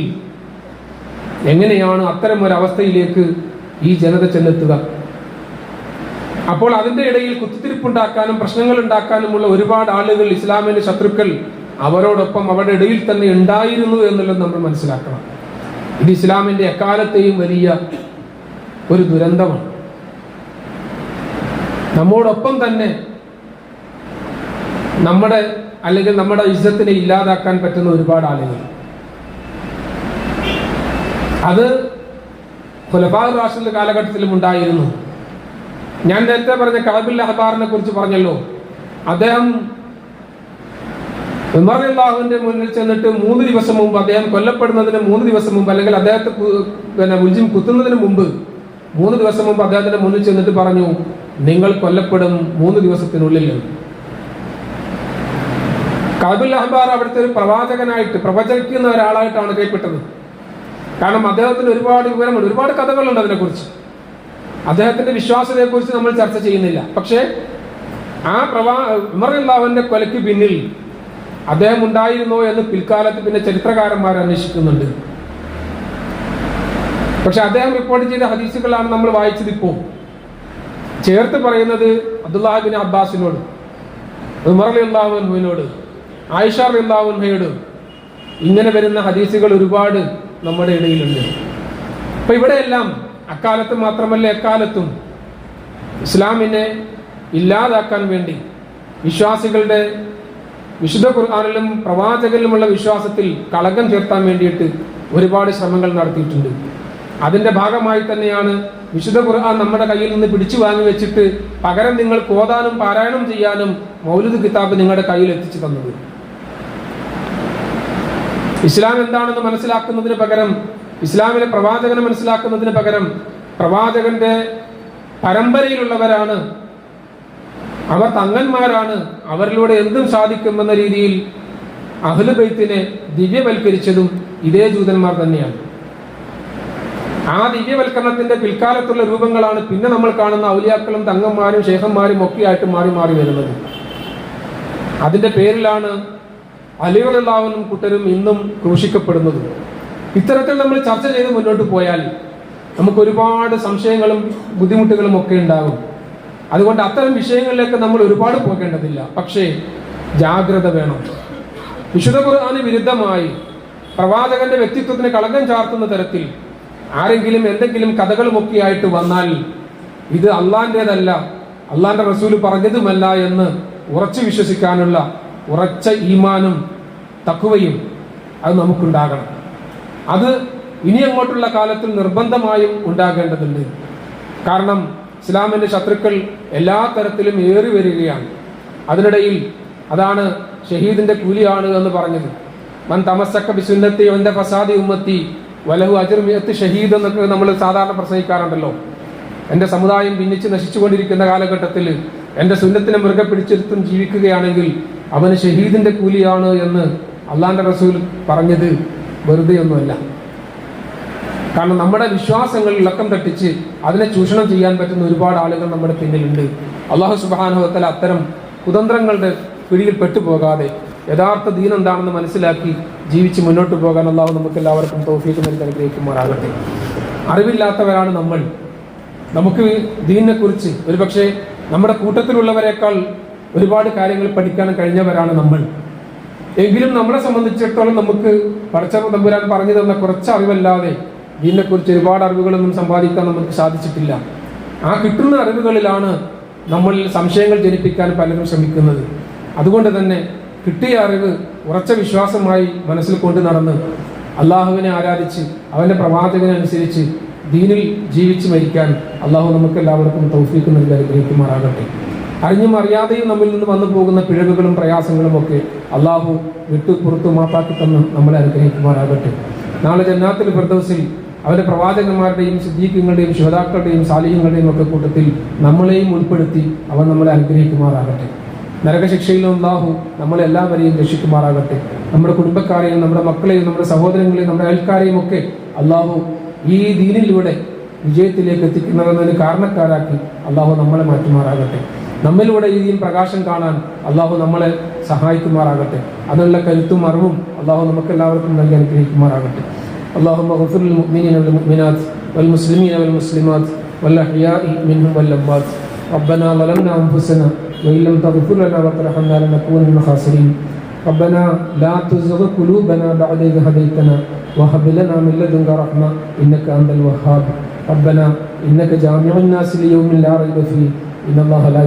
Speaker 1: എങ്ങനെയാണ് അത്തരം ഒരു അവസ്ഥയിലേക്ക് ഈ ജനത ചെന്നെത്തുക? അപ്പോൾ അതിന്റെ ഇടയിൽ കുത്തിത്തിരിപ്പുണ്ടാക്കാനും പ്രശ്നങ്ങൾ ഉണ്ടാക്കാനുമുള്ള ഒരുപാട് ആളുകൾ, ഇസ്ലാമിന്റെ ശത്രുക്കൾ, അവരോടൊപ്പം അവരുടെ ഇടയിൽ തന്നെ ഉണ്ടായിരുന്നു എന്നുള്ളത് നമ്മൾ മനസ്സിലാക്കണം. ഇത് ഇസ്ലാമിന്റെ എക്കാലത്തെയും വലിയ ഒരു ദുരന്തമാണ്. നമ്മോടൊപ്പം തന്നെ നമ്മുടെ ഇസ്സത്തിനെ ഇല്ലാതാക്കാൻ പറ്റുന്ന ഒരുപാട് ആളുകൾ. അത് ഖുലഫാഉർ റാഷിദീൻ കാലഘട്ടത്തിലും ഉണ്ടായിരുന്നു. ഞാൻ നേരത്തെ പറഞ്ഞ കഅബുൽ അഹ്ബാറിനെ കുറിച്ച് പറഞ്ഞല്ലോ. അദ്ദേഹം ഉമർ റളിയല്ലാഹുവിന്റെ മുന്നിൽ ചെന്നിട്ട് 3 ദിവസം മുമ്പ്, അദ്ദേഹം കൊല്ലപ്പെടുന്നതിന് 3 ദിവസം മുമ്പ്, അല്ലെങ്കിൽ അദ്ദേഹത്തെ മുൽജിം കുത്തുന്നതിന് മുമ്പ് 3 ദിവസം മുമ്പ് അദ്ദേഹത്തിന്റെ മുന്നിൽ ചെന്നിട്ട് പറഞ്ഞു, നിങ്ങൾ കൊല്ലപ്പെടും 3 ദിവസത്തിനുള്ളിൽ. കഅബുൽ അഹ്ബാർ അവിടുത്തെ ഒരു പ്രവാചകനായിട്ട്, പ്രവചിക്കുന്ന ഒരാളായിട്ടാണ് അറിയപ്പെട്ടത്. കാരണം അദ്ദേഹത്തിന് ഒരുപാട് വിവരങ്ങളുണ്ട്, ഒരുപാട് കഥകളുണ്ട് അതിനെക്കുറിച്ച്. അദ്ദേഹത്തിന്റെ വിശ്വാസത്തെ കുറിച്ച് നമ്മൾ ചർച്ച ചെയ്യുന്നില്ല. പക്ഷേ ആ ഉമർ റളിയല്ലാഹുവിന്റെ കൊലയ്ക്ക് പിന്നിൽ അദ്ദേഹം ഉണ്ടായിരുന്നോ എന്ന് പിൽക്കാലത്ത് പിന്നെ ചരിത്രകാരന്മാർ അന്വേഷിക്കുന്നുണ്ട്. പക്ഷെ അദ്ദേഹം റിപ്പോർട്ട് ചെയ്ത ഹദീസുകളാണ് നമ്മൾ വായിച്ചത്. ഇപ്പോൾ ചേർത്ത് പറയുന്നത് അബ്ദുല്ലാഹ് ബിൻ അബ്ബാസിനോട്, ഉമർ റളിയല്ലാഹു അൻഹുവിനോട്, ആയിഷ റളിയല്ലാഹു അൻഹയോട് ഇങ്ങനെ വരുന്ന ഹദീസുകൾ ഒരുപാട് നമ്മുടെ ഇടയിലുണ്ട്. അപ്പൊ ഇവിടെയെല്ലാം അക്കാലത്ത് മാത്രമല്ല എക്കാലത്തും ഇസ്ലാമിനെ ഇല്ലാതാക്കാൻ വേണ്ടി വിശ്വാസികളുടെ വിശുദ്ധ ഖുർആനിലും പ്രവാചകനിലുമുള്ള വിശ്വാസത്തിൽ കളങ്കം ചേർത്താൻ വേണ്ടിയിട്ട് ഒരുപാട് ശ്രമങ്ങൾ നടത്തിയിട്ടുണ്ട്. അതിന്റെ ഭാഗമായി തന്നെയാണ് വിശുദ്ധ ഖുർആൻ നമ്മുടെ കയ്യിൽ നിന്ന് പിടിച്ചു വാങ്ങി വെച്ചിട്ട് പകരം നിങ്ങൾക്ക് ഓതാനും പാരായണം ചെയ്യാനും മൗലിദ് കിതാബ് നിങ്ങളുടെ കയ്യിൽ എത്തിച്ചു തന്നത്. ഇസ്ലാം എന്താണെന്ന് മനസ്സിലാക്കുന്നതിന് പകരം, ഇസ്ലാമിലെ പ്രവാചകനെ മനസ്സിലാക്കുന്നതിന് പകരം പ്രവാചകന്റെ പരമ്പരയിലുള്ളവരാണ്, അവർ തങ്ങന്മാരാണ്, അവരിലൂടെ എന്തും സാധിക്കുമെന്ന രീതിയിൽ അഹ്ലു ബൈത്തിനെ ദിവ്യവൽക്കരിച്ചതും ഇതേ ജൂതന്മാർ തന്നെയാണ്. ആ ദിവ്യവൽക്കരണത്തിന്റെ പിൽക്കാലത്തുള്ള രൂപങ്ങളാണ് പിന്നെ നമ്മൾ കാണുന്ന ഔലിയാക്കളും തങ്ങന്മാരും ശേഖന്മാരും ഒക്കെ ആയിട്ട് മാറി മാറി വരുന്നത്. അതിന്റെ പേരിലാണ് അലി റളിയല്ലാഹു അൻഹു കൂട്ടരും ഇന്നും ക്രൂശിക്കപ്പെടുന്നത്. ഇത്തരത്തിൽ നമ്മൾ ചർച്ച ചെയ്ത് മുന്നോട്ട് പോയാൽ നമുക്ക് ഒരുപാട് സംശയങ്ങളും ബുദ്ധിമുട്ടുകളും ഒക്കെ ഉണ്ടാകും. അതുകൊണ്ട് അത്തരം വിഷയങ്ങളിലേക്ക് നമ്മൾ ഒരുപാട് പോകേണ്ടതില്ല. പക്ഷേ ജാഗ്രത വേണം. വിശുദ്ധ ഖുർആന് വിരുദ്ധമായി പ്രവാചകന്റെ വ്യക്തിത്വത്തിന് കളങ്കം ചാർത്തുന്ന തരത്തിൽ ആരെങ്കിലും എന്തെങ്കിലും കഥകളുമൊക്കെ ആയിട്ട് വന്നാൽ ഇത് അള്ളാന്റേതല്ല, അള്ളാന്റെ റസൂല് പറഞ്ഞതുമല്ല എന്ന് ഉറച്ചു വിശ്വസിക്കാനുള്ള ഉറച്ച ഈമാനും തഖ്വയും അത് നമുക്കുണ്ടാകണം. അത് ഇനി അങ്ങോട്ടുള്ള കാലത്തിൽ നിർബന്ധമായും ഉണ്ടാകേണ്ടതുണ്ട്. കാരണം ഇസ്ലാമിന്റെ ശത്രുക്കൾ എല്ലാ തരത്തിലും ഏറി വരികയാണ്. അതിനിടയിൽ അതാണ് ഷഹീദിന്റെ കൂലിയാണ് എന്ന് പറഞ്ഞത്. മൻ തമസ്സക ബിസുന്നത്തി വൻദ ഫസാദി ഉമ്മത്തി വലഹു അജ്റു മിഅത്തി ഷഹീദ് എന്നൊക്കെ നമ്മൾ സാധാരണ പ്രസംഗിക്കാറുണ്ടല്ലോ. എൻ്റെ സമുദായം ഭിന്നിച്ച് നശിച്ചുകൊണ്ടിരിക്കുന്ന കാലഘട്ടത്തിൽ എൻ്റെ സുന്നത്തിനെ മുറുകെ പിടിച്ചെടുത്തും ജീവിക്കുകയാണെങ്കിൽ അവന് ഷഹീദിന്റെ കൂലിയാണ് എന്ന് അള്ളാന്റെ റസൂൽ പറഞ്ഞത് വെറുതെയൊന്നുമല്ല. കാരണം നമ്മുടെ വിശ്വാസങ്ങൾ ഇളക്കം തട്ടിച്ച് അതിനെ ചൂഷണം ചെയ്യാൻ പറ്റുന്ന ഒരുപാട് ആളുകൾ നമ്മുടെ പിന്നിലുണ്ട്. അള്ളാഹു സുബ്ഹാനഹു വ തആല അത്തരം കുതന്ത്രങ്ങളുടെ പിടിയിൽ പെട്ടുപോകാതെ യഥാർത്ഥ ദീൻ എന്താണെന്ന് മനസ്സിലാക്കി ജീവിച്ച് മുന്നോട്ട് പോകാൻ അള്ളാഹു നമുക്ക് എല്ലാവർക്കും തൗഫീഖ് നൽകി അനുഗ്രഹിക്കുമാറാകട്ടെ. അറിവില്ലാത്തവരാണ് നമ്മൾ. നമുക്ക് ദീനിനെ കുറിച്ച് ഒരുപക്ഷെ നമ്മുടെ കൂട്ടത്തിലുള്ളവരെക്കാൾ ഒരുപാട് കാര്യങ്ങൾ പഠിക്കാൻ കഴിഞ്ഞവരാണ് നമ്മൾ. എങ്കിലും നമ്മളെ സംബന്ധിച്ചിടത്തോളം നമുക്ക് പടച്ച തമ്പുരാൻ പറഞ്ഞു തന്ന കുറച്ച് അറിവല്ലാതെ ദീനിനെക്കുറിച്ച് ഒരുപാട് അറിവുകളൊന്നും സമ്പാദിക്കാൻ നമുക്ക് സാധിച്ചിട്ടില്ല. ആ കിട്ടുന്ന അറിവുകളിലാണ് നമ്മളിൽ സംശയങ്ങൾ ജനിപ്പിക്കാൻ പലരും ശ്രമിക്കുന്നത്. അതുകൊണ്ട് തന്നെ കിട്ടിയ അറിവ് ഉറച്ച വിശ്വാസമായി മനസ്സിൽ കൊണ്ട് നടന്ന് അള്ളാഹുവിനെ ആരാധിച്ച് അവന്റെ പ്രവാചകനെ അനുസരിച്ച് ദീനിൽ ജീവിച്ച് മരിക്കാൻ അള്ളാഹു നമുക്ക് എല്ലാവർക്കും തൗഫീഖ് നൽകി അനുഗ്രഹിക്കുമാറാകട്ടെ. അറിഞ്ഞും അറിയാതെയും നമ്മിൽ നിന്ന് വന്നു പോകുന്ന പിഴവുകളും പ്രയാസങ്ങളും ഒക്കെ അള്ളാഹു വിട്ടു പുറത്തു മാപ്പാക്കി തന്ന് നമ്മളെ അനുഗ്രഹിക്കുമാറാകട്ടെ. നാളെ ജന്നാത്തുൽ ഫിർദൗസിൽ അവരുടെ പ്രവാചകന്മാരുടെയും സിദ്ദീഖുകളുടെയും ശുഹദാക്കളുടെയും സാലിഹ്യങ്ങളുടെയും ഒക്കെ കൂട്ടത്തിൽ നമ്മളെയും ഉൾപ്പെടുത്തി അവൻ നമ്മളെ അനുഗ്രഹിക്കുമാറാകട്ടെ. നരകശിക്ഷയിൽ അല്ലാഹു നമ്മളെല്ലാവരെയും രക്ഷിക്കുമാറാകട്ടെ. നമ്മുടെ കുടുംബക്കാരെയും നമ്മുടെ മക്കളെയും നമ്മുടെ സഹോദരങ്ങളെയും നമ്മുടെ അയൽക്കാരെയും ഒക്കെ അല്ലാഹു ഈ ദീനിലൂടെ വിജയത്തിലേക്ക് എത്തിക്കുന്നതിന് കാരണക്കാരാക്കി അല്ലാഹു നമ്മളെ മാറ്റുമാറാകട്ടെ. നമ്മിലൂടെ ഈ ദീൻ പ്രകാശം കാണാൻ അല്ലാഹു നമ്മളെ സഹായിക്കുമാറാകട്ടെ. അതിനുള്ള കരുത്തും അറിവും അല്ലാഹു നമുക്ക് എല്ലാവർക്കും നൽകി അനുഗ്രഹിക്കുമാറാകട്ടെ. اللهم اغفر للمؤمنين والمؤمنات والمسلمين والمسلمات والأحياء منهم والأموات. ربنا ظلمنا أنفسنا وإن لم تغفر لنا وترحمنا لنكون من الخاسرين. ربنا لا تزغ قلوبنا بعد إذ هديتنا وهب لنا من لدنك رحمة إنك أنت الوهاب. ربنا إنك جامع الناس ليوم لا ريب فيه إن الله لا